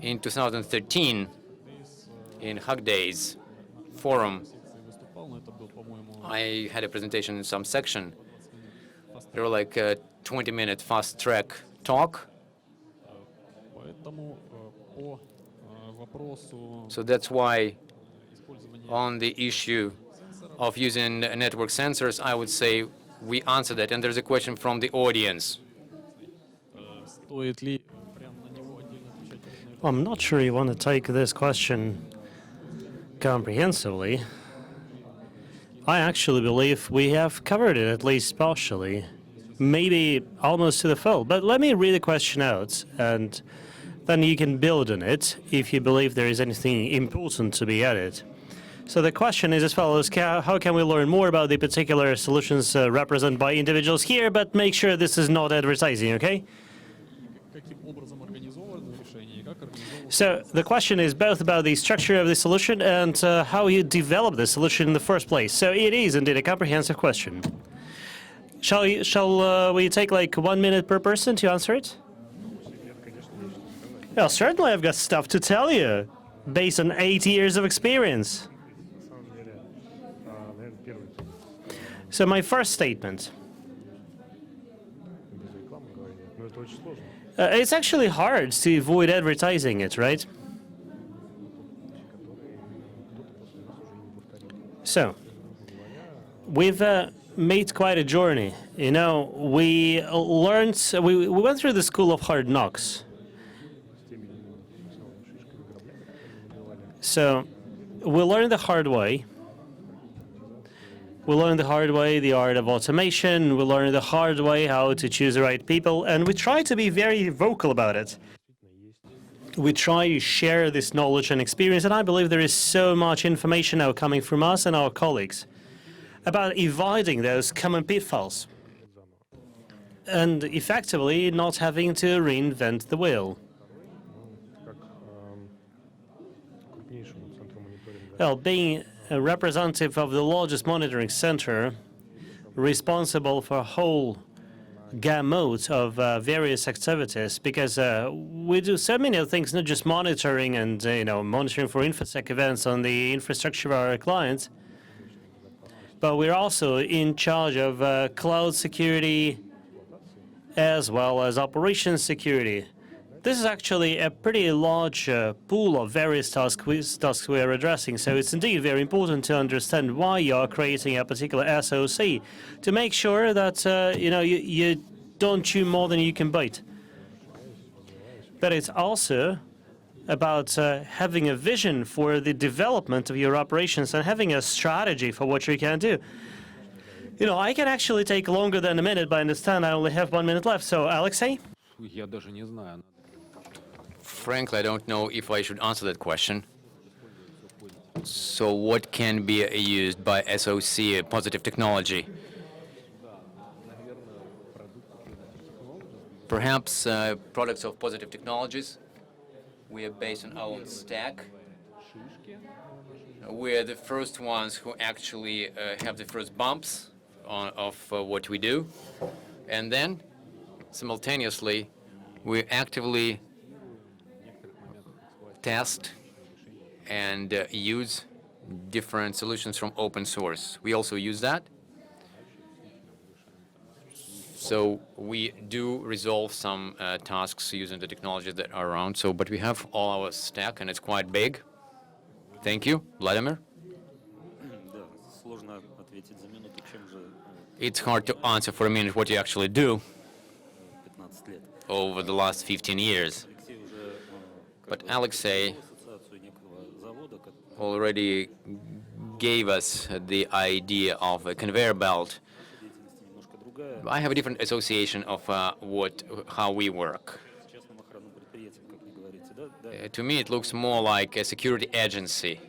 Speaker 1: In 2013, in Hack Days forum, I had a presentation in some section. There were like a 20-minute fast-track talk. So that's why on the issue of using network sensors, I would say we answer that. And there's a question from the audience.
Speaker 2: I'm not sure you want to take this question comprehensively. I actually believe we have covered it, at least partially, maybe almost to the full. But let me read the question out, and then you can build on it if you believe there is anything important to be added. So the question is as follows: how can we learn more about the particular solutions represented by individuals here, but make sure this is not advertising, okay? So the question is both about the structure of the solution and how you develop the solution in the first place. So it is indeed a comprehensive question. Shall we take like 1 minute per person to answer it? Well, certainly I've got stuff to tell you, based on 8 years of experience. So my first statement. It's actually hard to avoid advertising it, right? So, we've made quite a journey. You know, we went through the school of hard knocks. So, we learned the hard way. We learned the hard way the art of automation. We learned the hard way how to choose the right people, and we try to be very vocal about it. We try to share this knowledge and experience, and I believe there is so much information now coming from us and our colleagues about avoiding those common pitfalls and effectively not having to reinvent the wheel. Well, being a representative of the largest monitoring center responsible for a whole gamut of various activities, because we do so many other things, not just monitoring and monitoring for InfoSec events on the infrastructure of our clients, but we're also in charge of cloud security as well as operations security. This is actually a pretty large pool of various tasks we are addressing, so it's indeed very important to understand why you are creating a particular SOC, to make sure that you don't chew more than you can bite. But it's also about having a vision for the development of your operations and having a strategy for what you can do. You know, I can actually take longer than a minute, but I understand I only have 1 minute left. So, Alexey?
Speaker 1: Frankly, I don't know if I should answer that question. So what can be used by SOC, positive technology? Perhaps products of positive technologies. We are based on our own stack. We are the first ones who actually have the first bumps of what we do. And then, simultaneously, we actively test and use different solutions from open source. We also use that. So we do resolve some tasks using the technologies that are around. So, but we have all our stack, and it's quite big. Thank you, Vladimir. It's hard to answer for a minute what you actually do. over the last 15 years. But Alexey already gave us the idea of a conveyor belt. I have a different association of how we work. To me, it looks more like a security agency.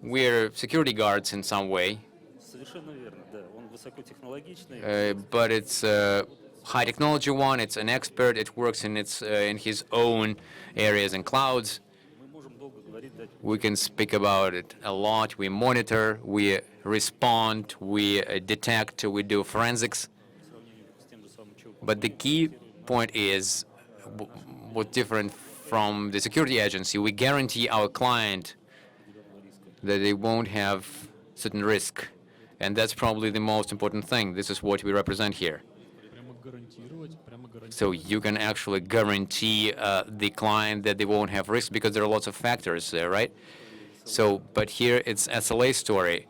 Speaker 1: We're security guards in some way, but it's a high technology one. It's an expert. It works in his own areas and clouds. We can speak about it a lot. We monitor, we respond, we detect, we do forensics. But the key point is what's different from the security agency. We guarantee our client that they won't have certain risk. And that's probably the most important thing. This is what we represent here. So you can actually guarantee the client that they won't have risk because there are lots of factors there, right? So, but here it's SLA story.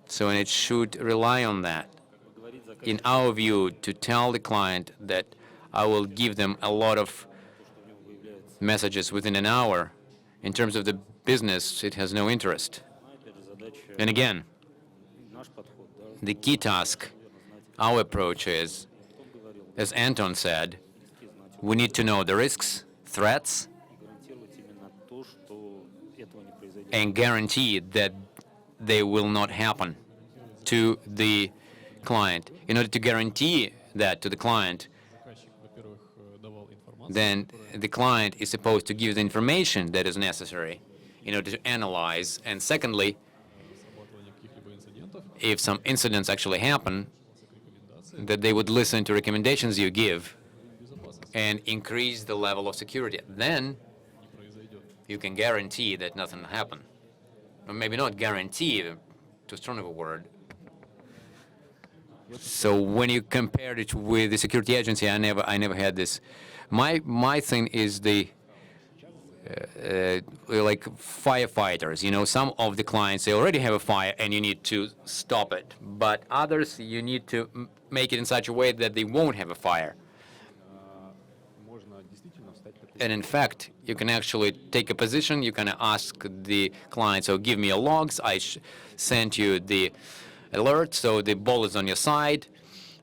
Speaker 1: So, and it should rely on that. In our view, to tell the client that I will give them a lot of messages within an hour, in terms of the business, it has no interest. And again, the key task, our approach is, as Anton said, we need to know the risks, threats, and guarantee that they will not happen to the client. In order to guarantee that to the client, then the client is supposed to give the information that is necessary in order to analyze. And secondly, if some incidents actually happen, that they would listen to recommendations you give and increase the level of security. Then you can guarantee that nothing will happen. Or maybe not guarantee, too strong of a word. So when you compare it with the security agency, I never had this. My thing is the like firefighters. You know, some of the clients, they already have a fire and you need to stop it. But others, you need to make it in such a way that they won't have a fire. And in fact, you can actually take a position. You can ask the client, so give me your logs. I sent you the alert, so the ball is on your side.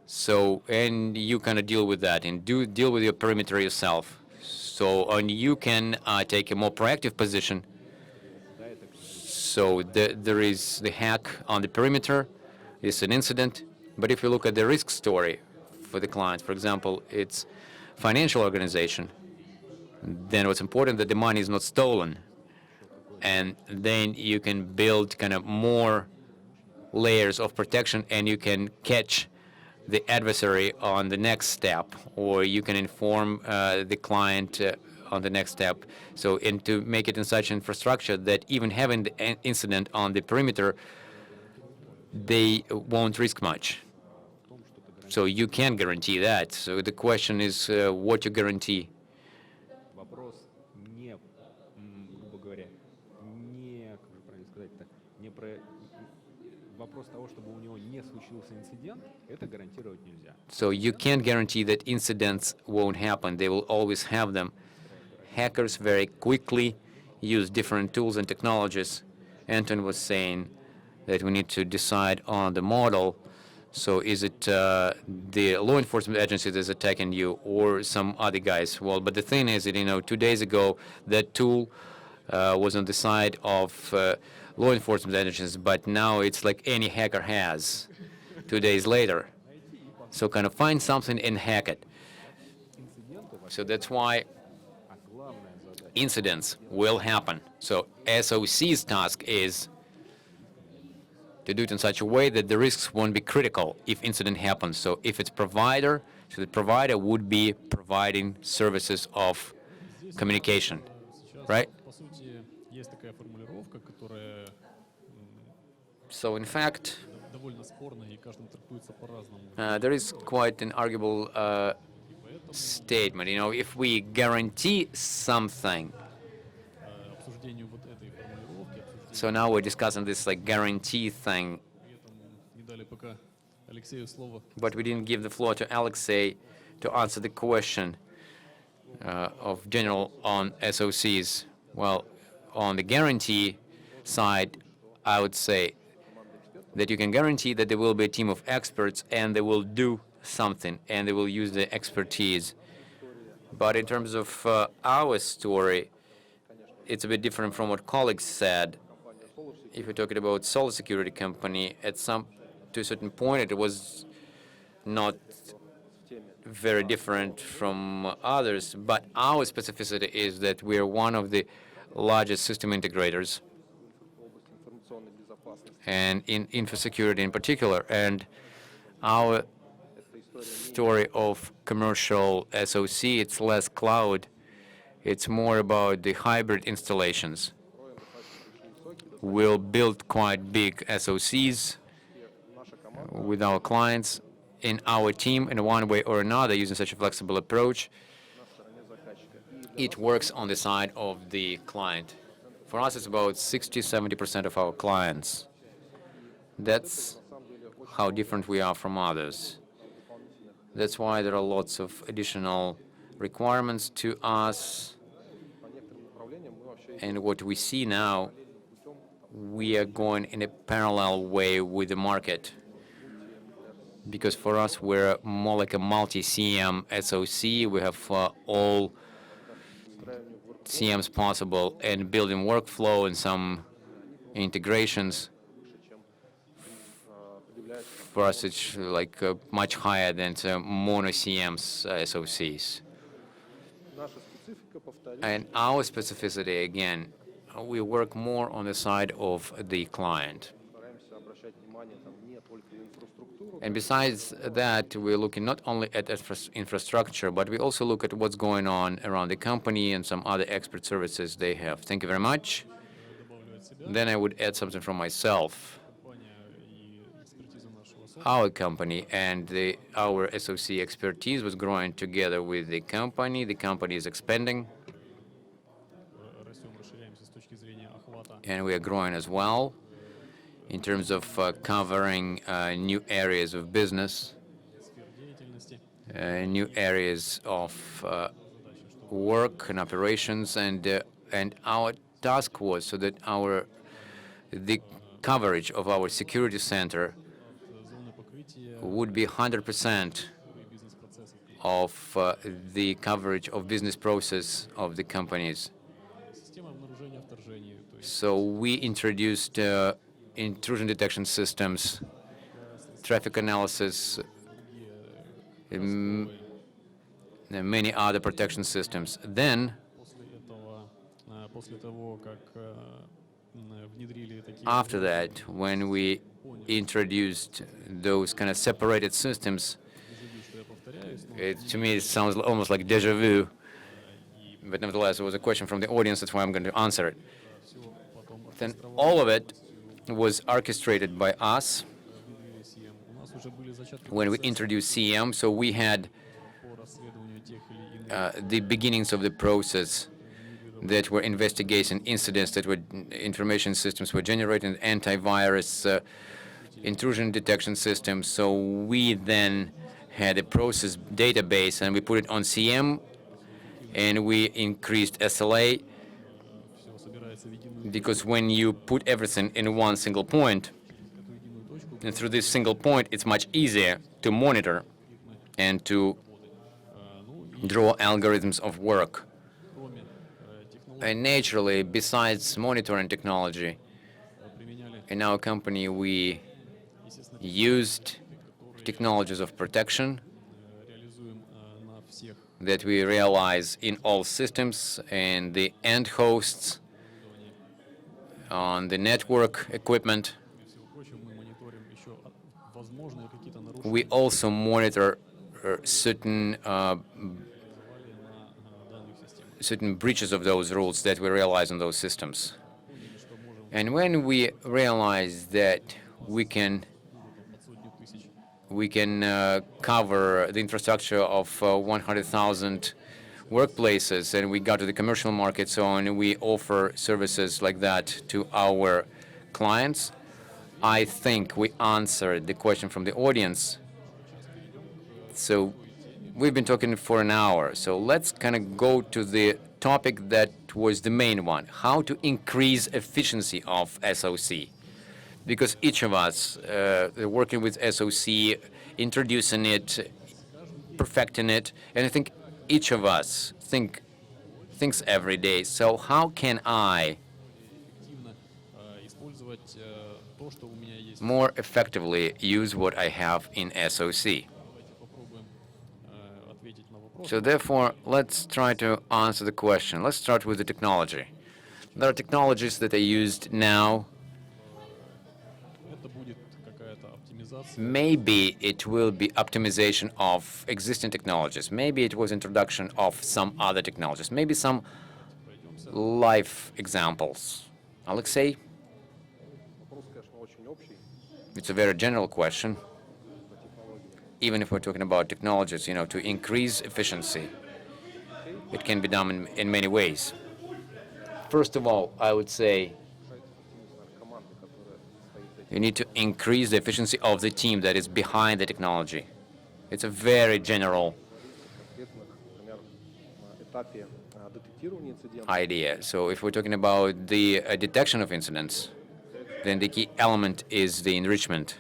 Speaker 1: So, and you kind of deal with that and deal with your perimeter yourself. So, and you can take a more proactive position. So there is the hack on the perimeter. It's an incident. But if you look at the risk story for the client, for example, it's financial organization, then what's important that the money is not stolen. And then you can build kind of more layers of protection and you can catch the adversary on the next step, or you can inform the client on the next step. So, and to make it in such infrastructure that even having the incident on the perimeter, they won't risk much. So you can guarantee that. So the question is what you guarantee. So you can't guarantee that incidents won't happen. They will always have them. Hackers very quickly use different tools and technologies. Anton was saying that we need to decide on the model. So is it the law enforcement agency that's attacking you or some other guys? Well, but the thing is that, you know, 2 days ago, that tool was on the side of law enforcement agencies, but now it's like any hacker has 2 days later. So kind of find something and hack it. So that's why incidents will happen. So SOC's task is to do it in such a way that the risks won't be critical if incident happens. So if it's provider, so the provider would be providing services of communication, right? So in fact, there is quite an arguable statement. You know, if we guarantee something, so now we're discussing this like guarantee thing, but we didn't give the floor to Alexey to answer the question. of general on SOCs. Well, on the guarantee side, I would say that you can guarantee that there will be a team of experts and they will do something and they will use their expertise. But in terms of our story, it's a bit different from what colleagues said. If you're talking about solar security company, to a certain point, it was not very different from others. But our specificity is that we are one of the largest system integrators, and in info security in particular. And our story of commercial SOC, it's less cloud. It's more about the hybrid installations. We'll build quite big SOCs with our clients in our team in one way or another using such a flexible approach. It works on the side of the client. For us, it's about 60–70% of our clients. That's how different we are from others. That's why there are lots of additional requirements to us. And what we see now, we are going in a parallel way with the market. Because for us, we're more like a multi-CM SOC. We have all CMs possible and building workflow and some integrations. For us, it's like much higher than mono CMs SOCs. And our specificity, again, we work more on the side of the client. And besides that, we're looking not only at infrastructure, but we also look at what's going on around the company and some other expert services they have. Thank you very much. Then I would add something from myself. Our company and our SOC expertise was growing together with the company. The company is expanding, and we are growing as well in terms of covering new areas of business, new areas of work and operations, and our task was so that the coverage of our security center would be 100% of the coverage of business process of the companies. So we introduced intrusion detection systems, traffic analysis, and many other protection systems. Then, after that, when we introduced those kind of separated systems, to me it sounds almost like déjà vu, but nevertheless, it was a question from the audience, that's why I'm going to answer it. Then all of it was orchestrated by us when we introduced CM, so we had the beginnings of the process that were investigating incidents that were information systems were generating, antivirus intrusion detection systems. So we then had a process database and we put it on CM and we increased SLA, because when you put everything in one single point, and through this single point, it's much easier to monitor and to draw algorithms of work. And naturally, besides monitoring technology, in our company, we used technologies of protection that we realize in all systems and the end hosts, on the network equipment. We also monitor certain breaches of those rules that we realize in those systems. And when we realize that we can cover the infrastructure of 100,000 workplaces, and we got to the commercial market, so on, we offer services like that to our clients. I think we answered the question from the audience. So we've been talking for an hour, so let's kind of go to the topic that was the main one, how to increase efficiency of SOC. Because each of us working with SOC, introducing it, perfecting it, and I think each of us thinks every day, so how can I more effectively use what I have in SOC? So therefore, let's try to answer the question. Let's start with the technology. There are technologies that are used now. Maybe it will be optimization of existing technologies. Maybe it was introduction of some other technologies. Maybe some live examples. Alexey? It's a very general question. Even if we're talking about technologies, to increase efficiency, it can be done in many ways. First of all, I would say you need to increase the efficiency of the team that is behind the technology. It's a very general idea. So if we're talking about the detection of incidents, then the key element is the enrichment.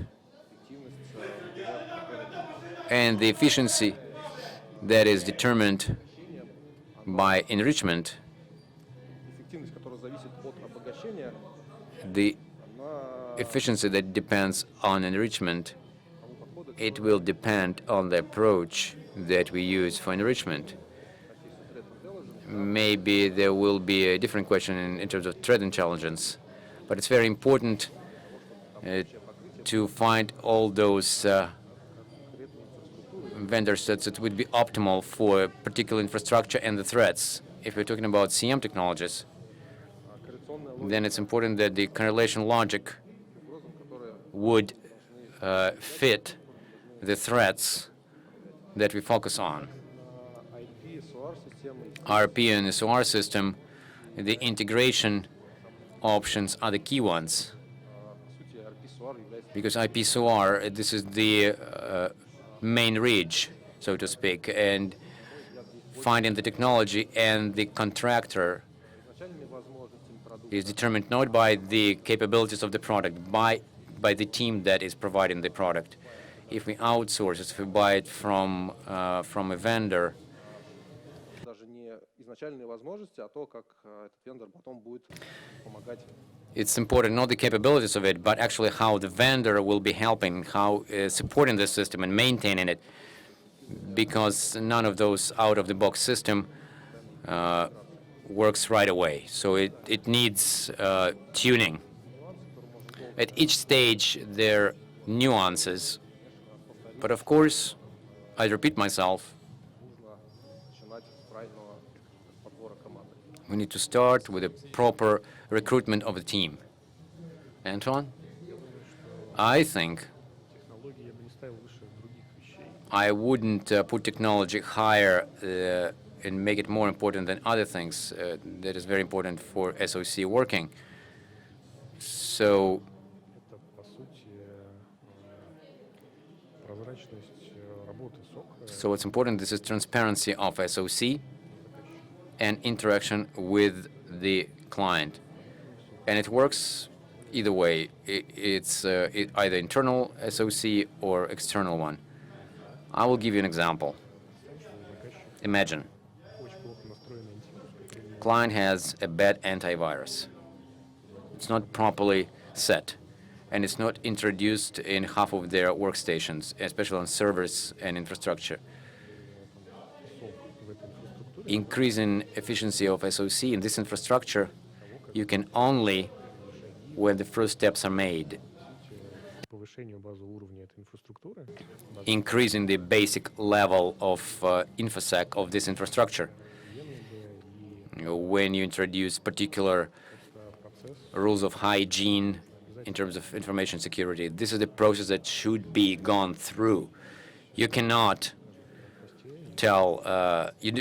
Speaker 1: And the efficiency that is determined by enrichment, the efficiency that depends on enrichment, it will depend on the approach that we use for enrichment. Maybe there will be a different question in terms of threat intelligence, but it's very important to find all those vendors that would be optimal for particular infrastructure and the threats. If we're talking about CM technologies, then it's important that the correlation logic would fit the threats that we focus on. RP and SOR system, the integration options are the key ones. Because IP-SOR, this is the main ridge, so to speak, and finding the technology and the contractor is determined not by the capabilities of the product, by the team that is providing the product. If we outsource it, if we buy it from a vendor, it's important not the capabilities of it, but actually how the vendor will be helping, how supporting the system and maintaining it, because none of those out-of-the-box system works right away. So it needs tuning. At each stage, there are nuances, but of course, I repeat myself, we need to start with a proper recruitment of the team. Anton? I think I wouldn't put technology higher and make it more important than other things that is very important for SOC working. So what's important, this is transparency of SOC and interaction with the client. And it works either way. It's either internal SOC or external one. I will give you an example. Imagine client has a bad antivirus. It's not properly set, and it's not introduced in half of their workstations, especially on servers and infrastructure. Increasing efficiency of SOC in this infrastructure, you can only when the first steps are made. Increasing the basic level of InfoSec of this infrastructure. When you introduce particular rules of hygiene in terms of information security, this is the process that should be gone through. You cannot tell,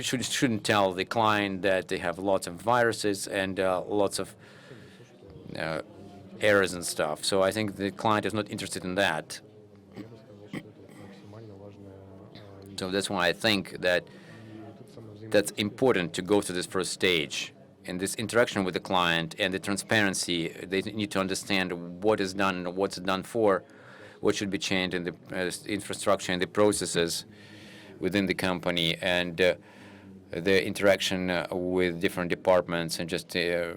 Speaker 1: shouldn't tell the client that they have lots of viruses and lots of errors and stuff. So I think the client is not interested in that. So that's why I think that that's important to go to this first stage. And this interaction with the client and the transparency, they need to understand what is done and what's done for, what should be changed in the infrastructure and the processes within the company, and the interaction with different departments and just IT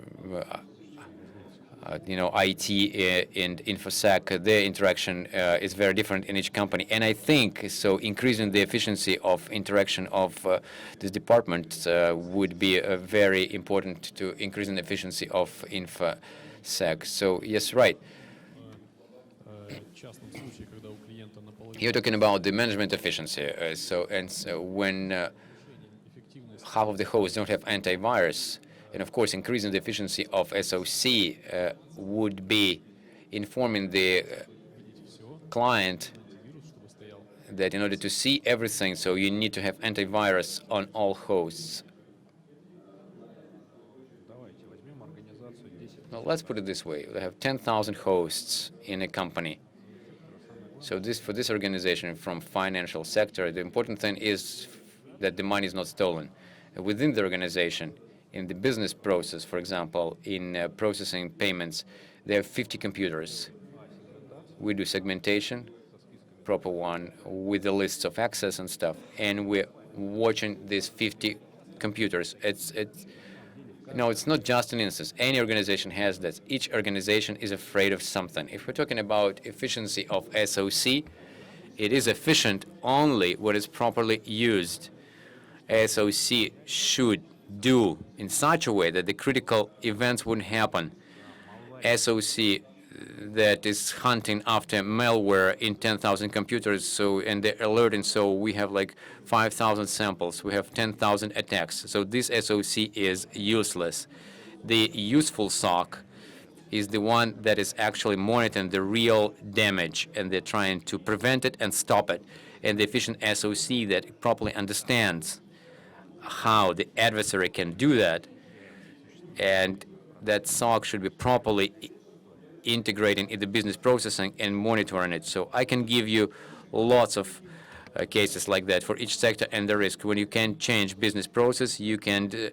Speaker 1: and InfoSec, their interaction is very different in each company. And I think so increasing the efficiency of interaction of these departments would be very important to increasing the efficiency of InfoSec. So yes, right. You're talking about the management efficiency. So when half of the hosts don't have antivirus, and of course, increasing the efficiency of SOC would be informing the client that in order to see everything, so you need to have antivirus on all hosts. Well, let's put it this way. We have 10,000 hosts in a company. So for this organization from financial sector, the important thing is that the money is not stolen. Within the organization, in the business process, for example, in processing payments, there are 50 computers. We do segmentation, proper one, with the lists of access and stuff, and we're watching these 50 computers. It's not just an instance. Any organization has that. Each organization is afraid of something. If we're talking about efficiency of SOC, it is efficient only when it's properly used. SOC should do in such a way that the critical events wouldn't happen. SOC that is hunting after malware in 10,000 computers, and they're alerting, so we have like 5,000 samples, we have 10,000 attacks. So this SOC is useless. The useful SOC is the one that is actually monitoring the real damage, and they're trying to prevent it and stop it. And the efficient SOC that properly understands how the adversary can do that, and that SOC should be properly integrating in the business processing and monitoring it. So I can give you lots of cases like that for each sector and the risk. When you can change business process, you can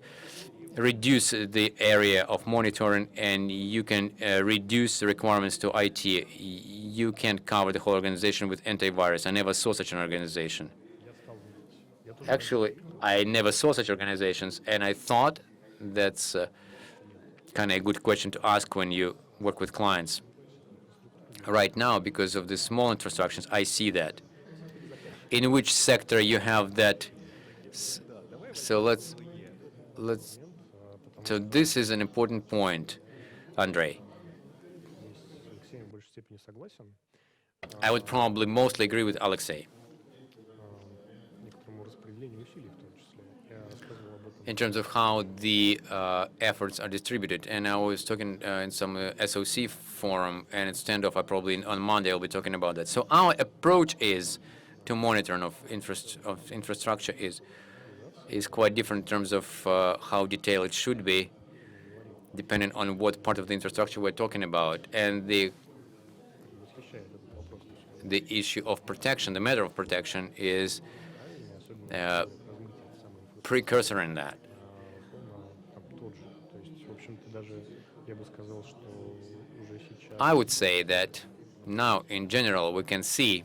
Speaker 1: reduce the area of monitoring, and you can reduce the requirements to IT. You can't cover the whole organization with antivirus. I never saw such an organization. Actually, I never saw such organizations, and I thought that's kind of a good question to ask when you work with clients. Right now, because of the small infrastructures, I see that. In which sector you have that? So so this is an important point, Andrey. I would probably mostly agree with Alexey in terms of how the efforts are distributed. And I was talking in some SOC forum, and in standoff, on Monday I'll be talking about that. So our approach is to monitoring of infrastructure is quite different in terms of how detailed it should be, depending on what part of the infrastructure we're talking about, and the issue of protection, the matter of protection is precursor in that. I would say that now, in general, we can see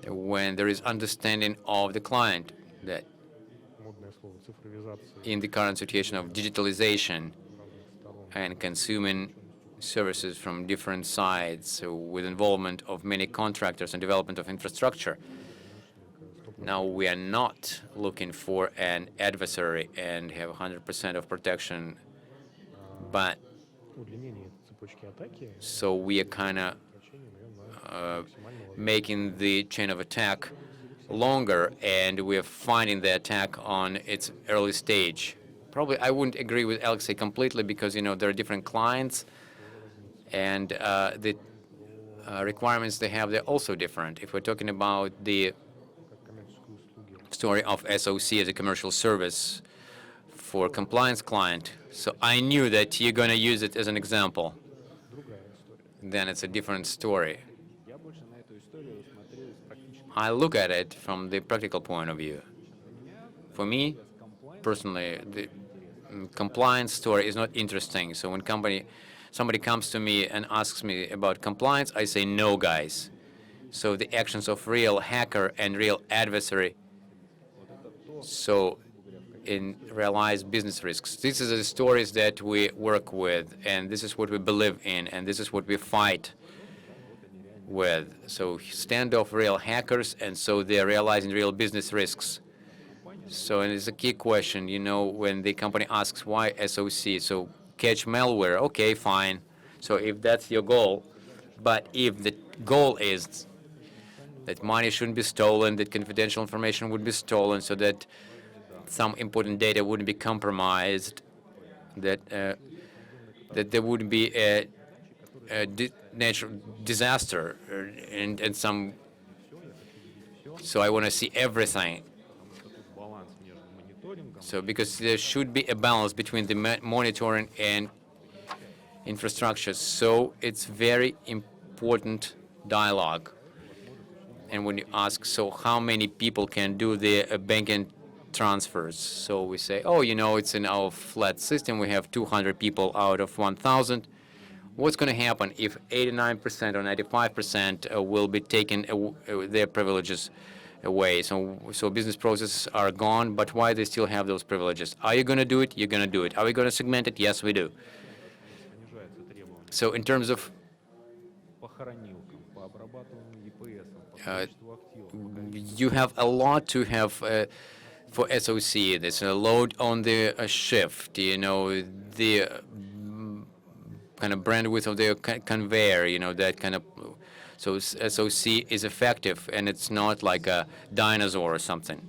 Speaker 1: when there is understanding of the client that in the current situation of digitalization and consuming services from different sides with involvement of many contractors and development of infrastructure, now we are not looking for an adversary and have 100% of protection, but so we are kind of making the chain of attack longer, and we are finding the attack on its early stage. Probably I wouldn't agree with Alexey completely because, there are different clients, and the requirements they have, they're also different. If we're talking about the story of SOC as a commercial service for compliance client, so I knew that you're going to use it as an example, then it's a different story. I look at it from the practical point of view. For me, personally, the compliance story is not interesting. So when somebody comes to me and asks me about compliance, I say, no, guys. So the actions of real hacker and real adversary, so in realized business risks. These are the stories that we work with, and this is what we believe in, and this is what we fight with. So standoff real hackers, and so they're realizing real business risks. So, and it's a key question, when the company asks why SOC, so catch malware, okay, fine. So if that's your goal, but if the goal is that money shouldn't be stolen, that confidential information would be stolen, so that some important data wouldn't be compromised, that there would be a natural disaster, and some. So I want to see everything. So because there should be a balance between the monitoring and infrastructure. So it's very important dialogue. And when you ask, so how many people can do the banking transfers? So we say, oh, it's in our flat system. We have 200 people out of 1,000. What's going to happen if 89% or 95% will be taken their privileges away? So business processes are gone, but why they still have those privileges? Are you going to do it? You're going to do it. Are we going to segment it? Yes, we do. So in terms of you have a lot to have for SOC. There's a load on the shift, the kind of bandwidth of the conveyor, that kind of. So SOC is effective, and it's not like a dinosaur or something.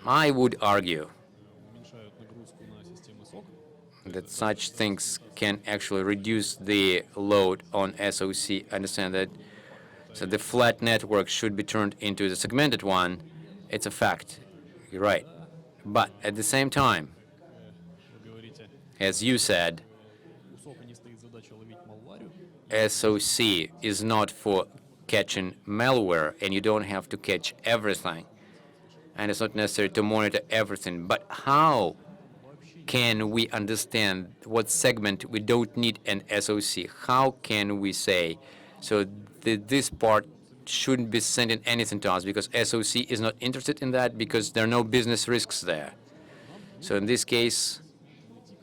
Speaker 1: I would argue that such things can actually reduce the load on SOC. Understand that. So the flat network should be turned into the segmented one. It's a fact. You're right. But at the same time, as you said, SOC is not for catching malware, and you don't have to catch everything. And it's not necessary to monitor everything. But how can we understand what segment we don't need an SOC? How can we say, so this part shouldn't be sending anything to us because SOC is not interested in that because there are no business risks there? So in this case,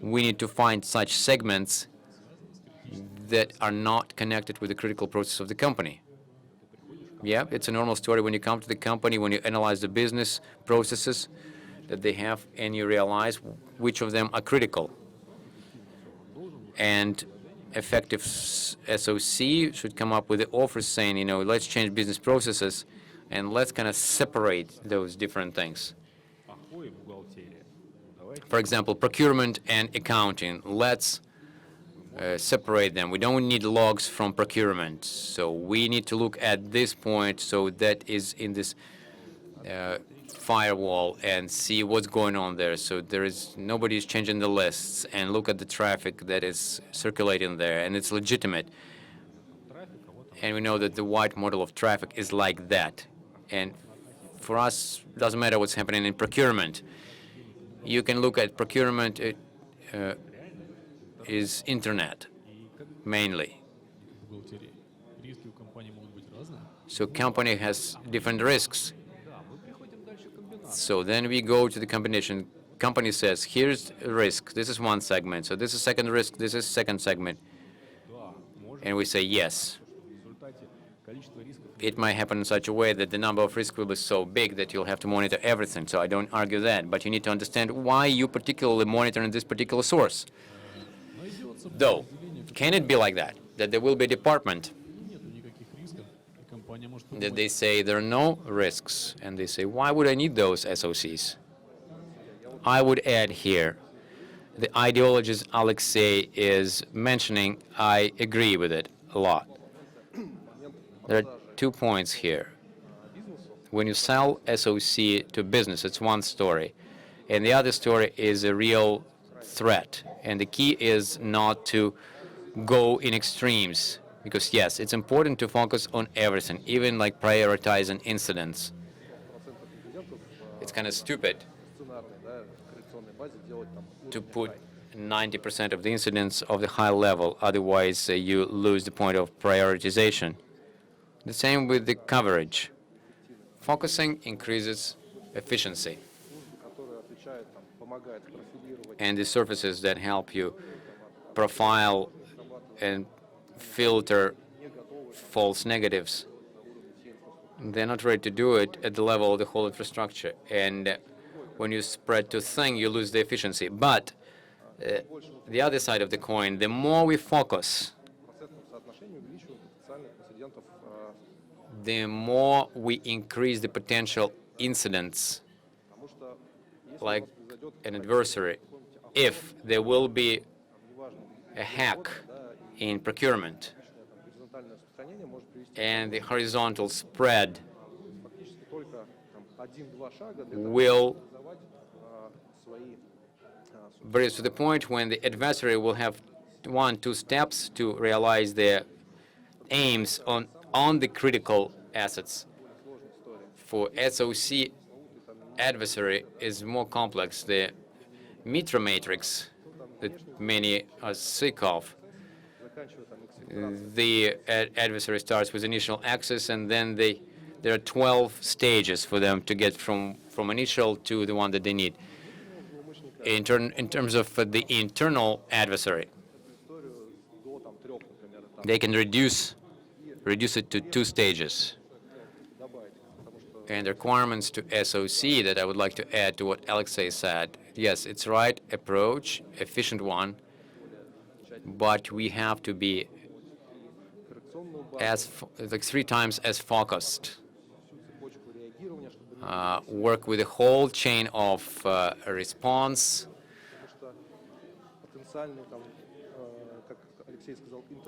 Speaker 1: we need to find such segments that are not connected with the critical process of the company. Yeah, it's a normal story when you come to the company, when you analyze the business processes that they have, and you realize which of them are critical. And effective SOC should come up with the offer saying, let's change business processes, and let's kind of separate those different things. For example, procurement and accounting, let's separate them. We don't need logs from procurement. So we need to look at this point, so that is in this firewall, and see what's going on there. So nobody's changing the lists, and look at the traffic that is circulating there, and it's legitimate. And we know that the white model of traffic is like that. And for us, it doesn't matter what's happening in procurement. You can look at procurement. Is internet, mainly. So company has different risks. So then we go to the combination. Company says, here's a risk. This is one segment. So this is second risk. This is second segment. And we say, yes. It might happen in such a way that the number of risks will be so big that you'll have to monitor everything. So I don't argue that. But you need to understand why you particularly monitoring this particular source. Though, can it be like that there will be a department that they say there are no risks, and they say, why would I need those SOCs? I would add here, the ideologies Alexey is mentioning, I agree with it a lot. There are 2 points here. When you sell SOC to business, it's one story, and the other story is a real threat. And the key is not to go in extremes. Because yes, it's important to focus on everything, even like prioritizing incidents. It's kind of stupid to put 90% of the incidents of the high level, otherwise you lose the point of prioritization. The same with the coverage. Focusing increases efficiency. And the surfaces that help you profile and filter false negatives, they're not ready to do it at the level of the whole infrastructure. And when you spread too thin, you lose the efficiency. But the other side of the coin, the more we focus, the more we increase the potential incidents, like an adversary. If there will be a hack in procurement and the horizontal spread will bring to the point when the adversary will have 1-2 steps to realize their aims on the critical assets. For SOC adversary is more complex. The Mitra matrix that many are sick of. The adversary starts with initial access, and then there are 12 stages for them to get from initial to the one that they need. In terms of the internal adversary, they can reduce it to 2 stages. And the requirements to SOC that I would like to add to what Alexey said, yes, it's right approach, efficient one, but we have to be like 3 times as focused. Work with the whole chain of response.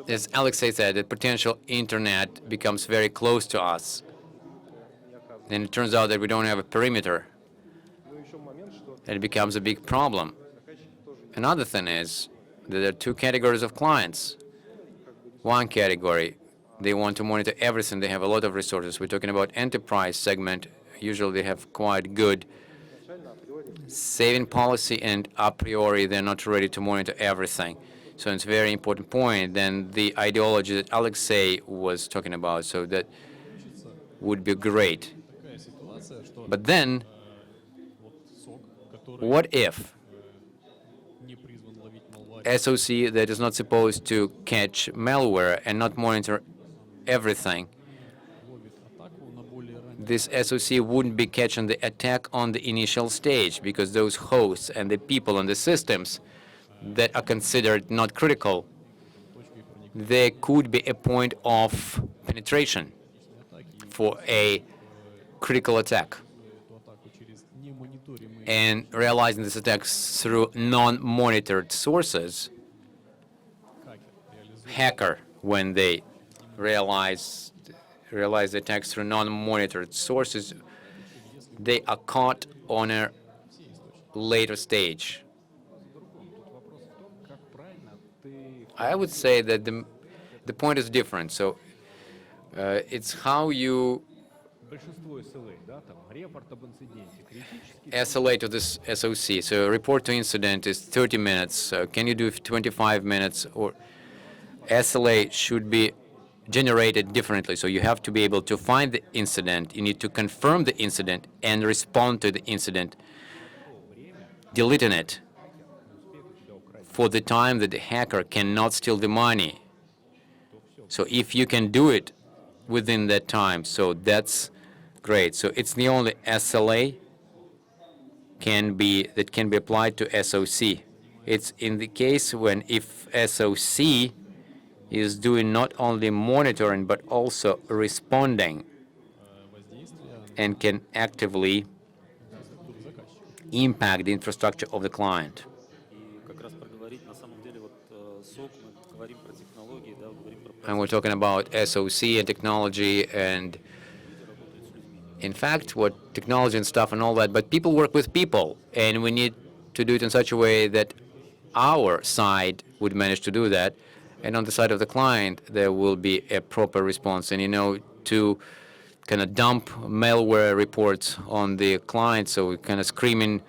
Speaker 1: As Alexey said, the potential internet becomes very close to us. And it turns out that we don't have a perimeter. And it becomes a big problem. Another thing is that there are 2 categories of clients. One category, they want to monitor everything. They have a lot of resources. We're talking about enterprise segment. Usually they have quite good saving policy, and a priori they're not ready to monitor everything. So it's a very important point. Then the ideology that Alexey was talking about, so that would be great. But then, what if SOC that is not supposed to catch malware and not monitor everything, this SOC wouldn't be catching the attack on the initial stage, because those hosts and the people and the systems that are considered not critical, there could be a point of penetration for a critical attack. And realizing this attack through non-monitored sources, hacker, when they realize the attacks through non-monitored sources, they are caught on a later stage. I would say that the point is different. So it's how you SLA to this SOC. So report to incident is 30 minutes. Can you do 25 minutes? Or SLA should be generated differently. So you have to be able to find the incident. You need to confirm the incident and respond to the incident, deleting it for the time that the hacker cannot steal the money. So if you can do it within that time, so that's great. So it's the only SLA that can be applied to SOC. It's in the case when if SOC is doing not only monitoring but also responding and can actively impact the infrastructure of the client. And we're talking about SOC and technology, and in fact, what technology and stuff and all that, but people work with people, and we need to do it in such a way that our side would manage to do that, And on the side of the client, there will be a proper response. And to kind of dump malware reports on the client, so kind of screaming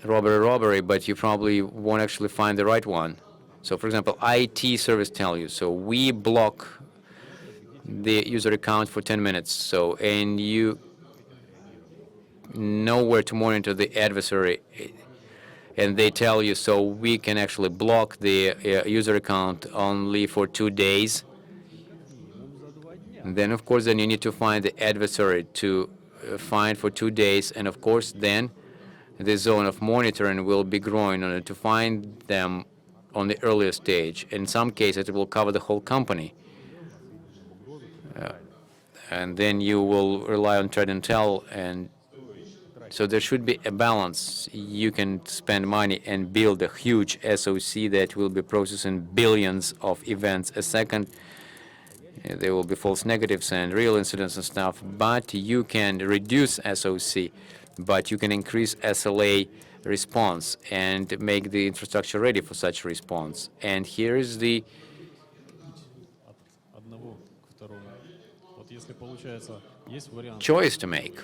Speaker 1: robbery, but you probably won't actually find the right one. So for example, IT service tell you, so we block the user account for 10 minutes. So, and you know where to monitor the adversary, and they tell you, so we can actually block the user account only for 2 days. And then, of course, then you need to find the adversary to find for 2 days, and of course, then the zone of monitoring will be growing in order to find them on the earlier stage. In some cases, it will cover the whole company. And then you will rely on trade intel, and so there should be a balance. You can spend money and build a huge SOC that will be processing billions of events a second. There will be false negatives and real incidents and stuff, but you can reduce SOC, but you can increase SLA response and make the infrastructure ready for such response. And here is the choice to make.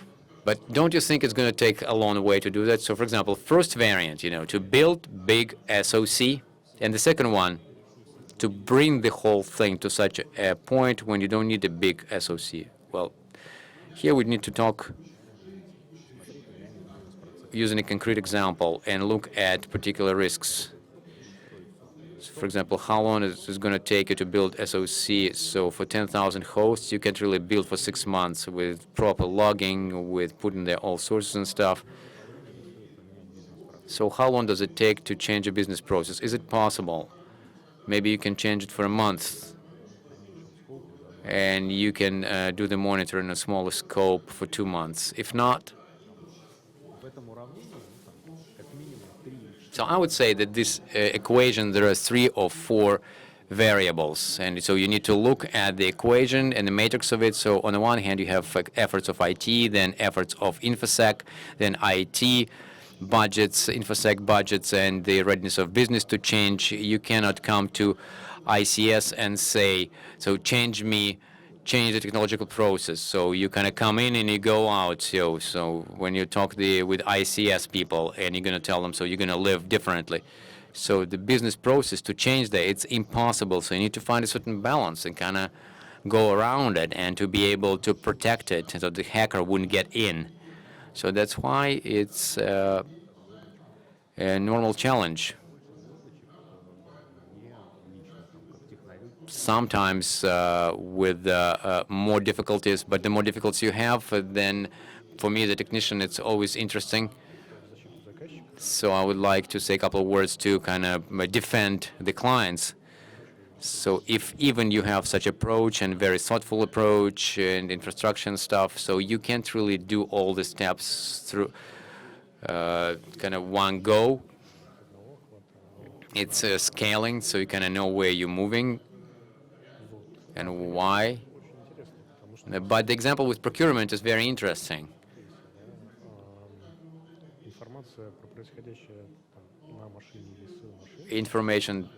Speaker 1: But don't you think it's going to take a long way to do that? So, for example, first variant, to build big SOC, and the second one, to bring the whole thing to such a point when you don't need a big SOC. Well, here we need to talk using a concrete example and look at particular risks. So for example, how long is it going to take you to build SOC? So for 10,000 hosts, you can't really build for 6 months with proper logging, with putting there all sources and stuff. So how long does it take to change a business process? Is it possible? Maybe you can change it for a month, and you can do the monitoring in a smaller scope for 2 months. If not, so I would say that this equation, there are 3 or 4 variables, and so you need to look at the equation and the matrix of it. So on the one hand, you have efforts of IT, then efforts of InfoSec, then IT budgets, InfoSec budgets, and the readiness of business to change. You cannot come to ICS and say, so change the technological process. So you kind of come in and you go out. So when you talk with ICS people and you're going to tell them, so you're going to live differently. So the business process to change that, it's impossible. So you need to find a certain balance and kind of go around it and to be able to protect it so the hacker wouldn't get in. So that's why it's a normal challenge. Sometimes with more difficulties, but the more difficulties you have, then for me, the technician, it's always interesting. So I would like to say a couple of words to kind of defend the clients. So if even you have such approach and very thoughtful approach and infrastructure and stuff, so you can't really do all the steps through kind of one go. It's scaling, so you kind of know where you're moving and why. But the example with procurement is very interesting. Information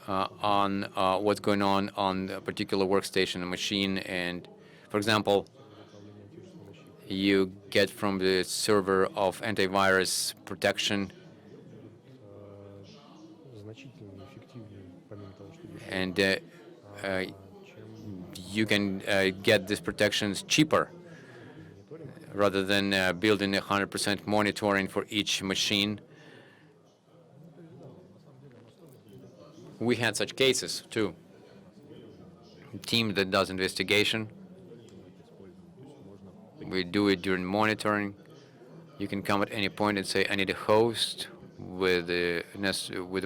Speaker 1: on what's going on a particular workstation, a machine, and, for example, you get from the server of antivirus protection, and you can get these protections cheaper rather than building 100% monitoring for each machine. We had such cases too. A team that does investigation. We do it during monitoring. You can come at any point and say, I need a host with the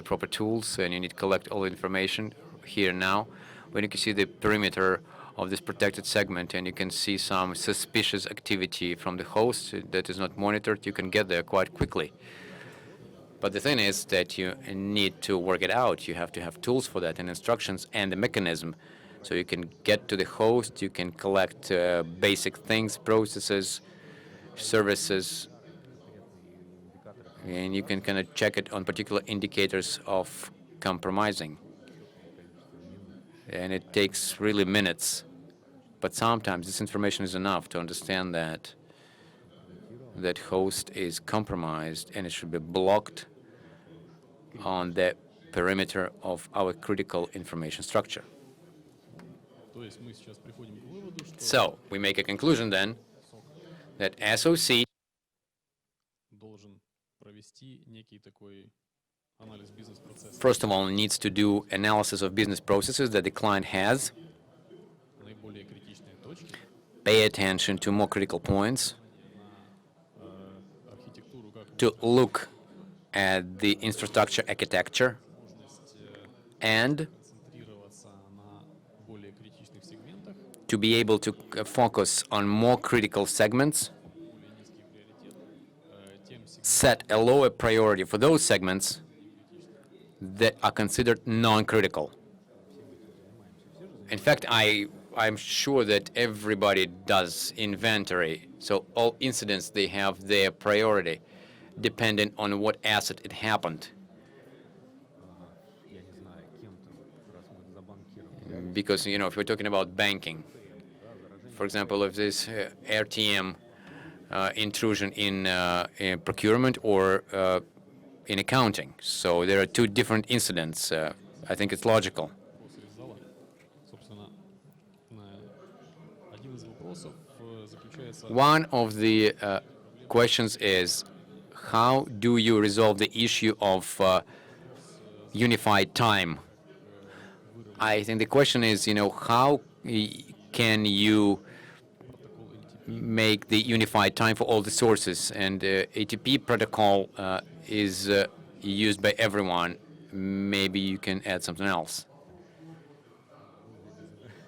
Speaker 1: proper tools, and you need to collect all the information here now. When you can see the perimeter of this protected segment, and you can see some suspicious activity from the host that is not monitored, you can get there quite quickly. But the thing is that you need to work it out. You have to have tools for that and instructions and the mechanism. So you can get to the host, you can collect basic things, processes, services, and you can kind of check it on particular indicators of compromising. And it takes really minutes. But sometimes this information is enough to understand that that host is compromised and it should be blocked on the perimeter of our critical information structure. So we make a conclusion then that SOC first of all needs to do analysis of business processes that the client has, pay attention to more critical points, to look at the infrastructure architecture, and to be able to focus on more critical segments, set a lower priority for those segments that are considered non-critical. In fact, I'm sure that everybody does inventory, so all incidents, they have their priority dependent on what asset it happened. Because, if we're talking about banking, for example, if there's RTM intrusion in procurement or in accounting, so there are two different incidents. I think it's logical. One of the questions is, how do you resolve the issue of unified time? I think the question is, how can you make the unified time for all the sources? And ATP protocol is used by everyone. Maybe you can add something else.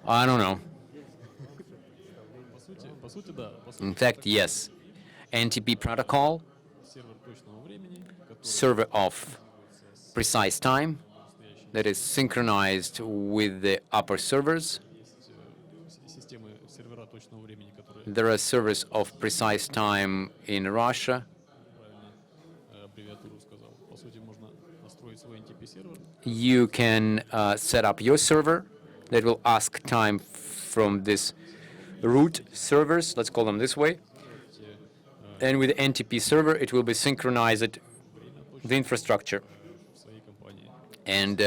Speaker 1: I don't know. In fact, yes. NTP protocol, server of precise time that is synchronized with the upper servers. There are servers of precise time in Russia. You can set up your server that will ask time from this root servers, let's call them this way. And with the NTP server, it will be synchronized the infrastructure and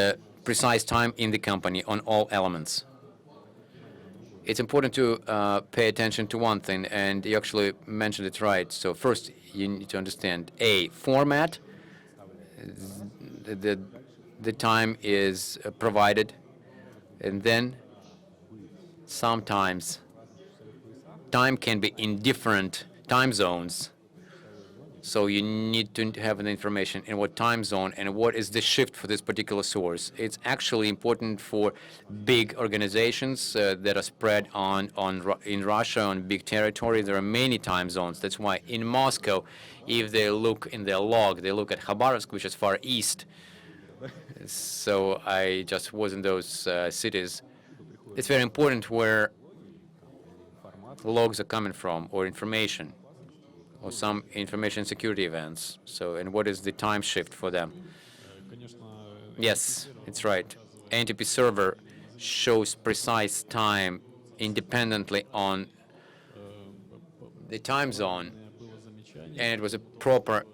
Speaker 1: precise time in the company on all elements. It's important to pay attention to one thing, and you actually mentioned it right. So first, you need to understand a format. The time is provided, and then sometimes time can be in different time zones. So you need to have the information in what time zone and what is the shift for this particular source. It's actually important for big organizations that are spread in Russia on big territory. There are many time zones. That's why in Moscow, if they look in their log, they look at Khabarovsk, which is far east. So I just was in those cities. It's very important where logs are coming from or information, or some information security events. So, and what is the time shift for them? Yes, it's right. NTP server shows precise time independently on the time zone, and it was a proper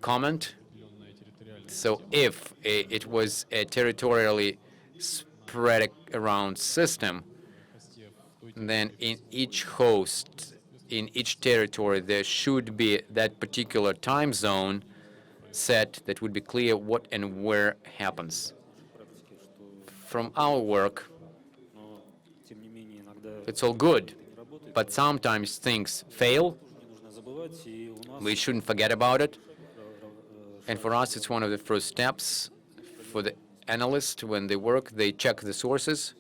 Speaker 1: comment. So if it was a territorially spread around system, then in each host, in each territory, there should be that particular time zone set that would be clear what and where happens. From our work, it's all good, but sometimes things fail. We shouldn't forget about it. And for us, it's one of the first steps. For the analyst, when they work, they check the sources.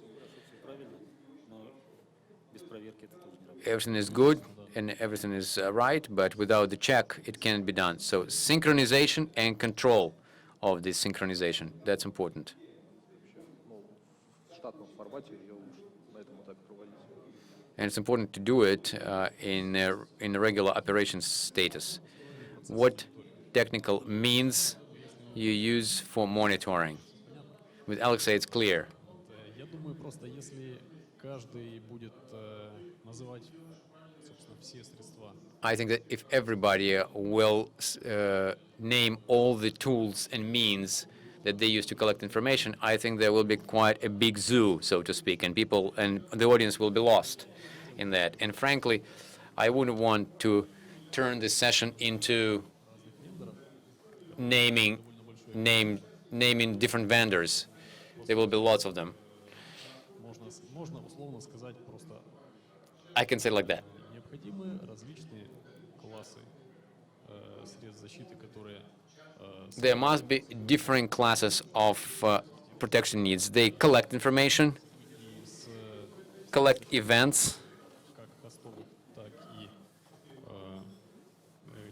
Speaker 1: Everything is good and everything is right, but without the check, it can't be done. So synchronization and control of this synchronization, that's important. And it's important to do it in a regular operations status. What technical means you use for monitoring? With Alexey, it's clear.
Speaker 3: Я думаю, просто если каждый будет называть, собственно, все средства.
Speaker 1: I think that if everybody will name all the tools and means that they use to collect information, I think there will be quite a big zoo, so to speak, and people and the audience will be lost in that. And frankly, I wouldn't want to turn this session into naming different vendors. There will be lots of them.
Speaker 3: Можно условно сказать просто
Speaker 1: I can say it like that.
Speaker 3: необходимы различные классы средств защиты, которые
Speaker 1: There must be different classes of protection needs. They collect information, collect events,
Speaker 3: как хостовых, так и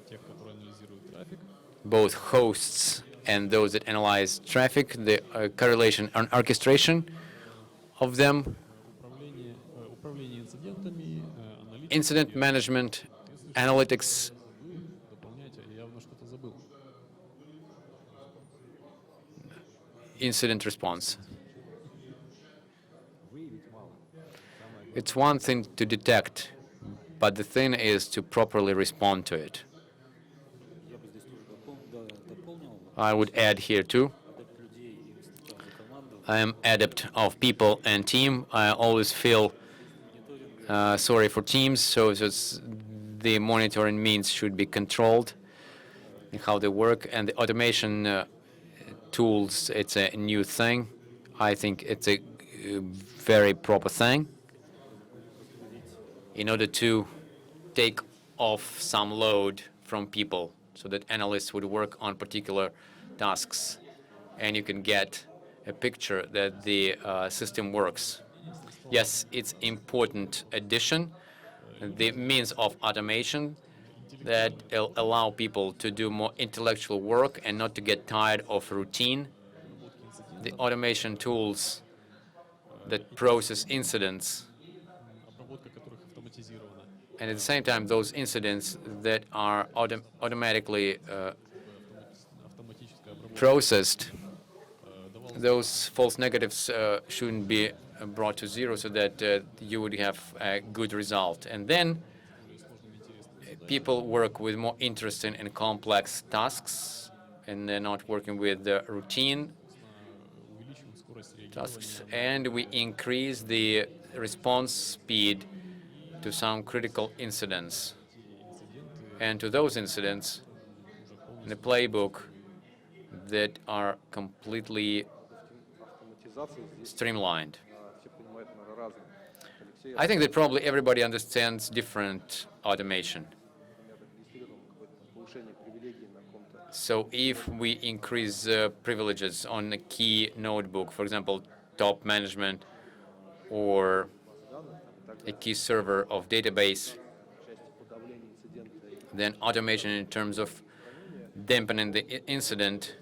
Speaker 3: тех, которые анализируют трафик.
Speaker 1: both hosts and those that analyze traffic, the correlation and orchestration of them,
Speaker 3: Управление инцидентами, аналитика.
Speaker 1: incident management, analytics,
Speaker 3: Дополнять, я явно что-то забыл.
Speaker 1: incident response. It's one thing to detect, but the thing is to properly respond to it. I would add here too, I am adept of people and team. I always feel sorry for teams, so the monitoring means should be controlled in how they work, and the automation tools, it's a new thing. I think it's a very proper thing in order to take off some load from people so that analysts would work on particular tasks and you can get a picture that the system works. Yes, it's important addition, the means of automation that allow people to do more intellectual work and not to get tired of routine. The automation tools that process incidents,
Speaker 3: Обработка которых автоматизирована.
Speaker 1: and at the same time those incidents that are automatically
Speaker 3: Автоматическая обработка.
Speaker 1: processed, those false negatives shouldn't be brought to zero so that you would have a good result. And then people work with more interesting and complex tasks, and they're not working with the routine
Speaker 3: Увеличивают скорость реагирования.
Speaker 1: tasks, and we increase the response speed to some critical incidents. And to those incidents in the playbook that are completely streamlined. I think that probably everybody understands different automation. So if we increase privileges on a key notebook, for example, top management or a key server of database, then automation in terms of dampening the incident,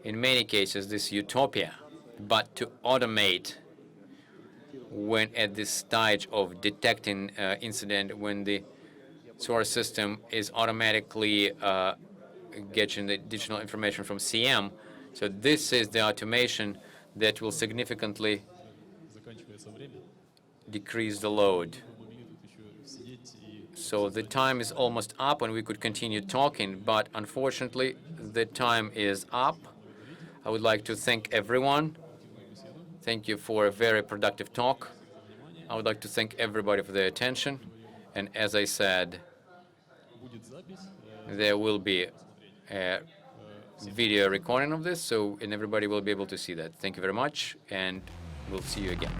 Speaker 1: in many cases, this utopia. But to automate when at this stage of detecting incident, when the source system is automatically getting the additional information from CM, so this is the automation that will significantly
Speaker 3: Заканчивается время.
Speaker 1: decrease the load.
Speaker 3: Мы могли тут еще сидеть и
Speaker 1: So the time is almost up and we could continue talking, but unfortunately the time is up. I would like to thank everyone. Thank you for a very productive talk. I would like to thank everybody for their attention. And as I said,
Speaker 3: будет запись.
Speaker 1: there will be a video recording of this, and everybody will be able to see that. Thank you very much, and we'll see you again.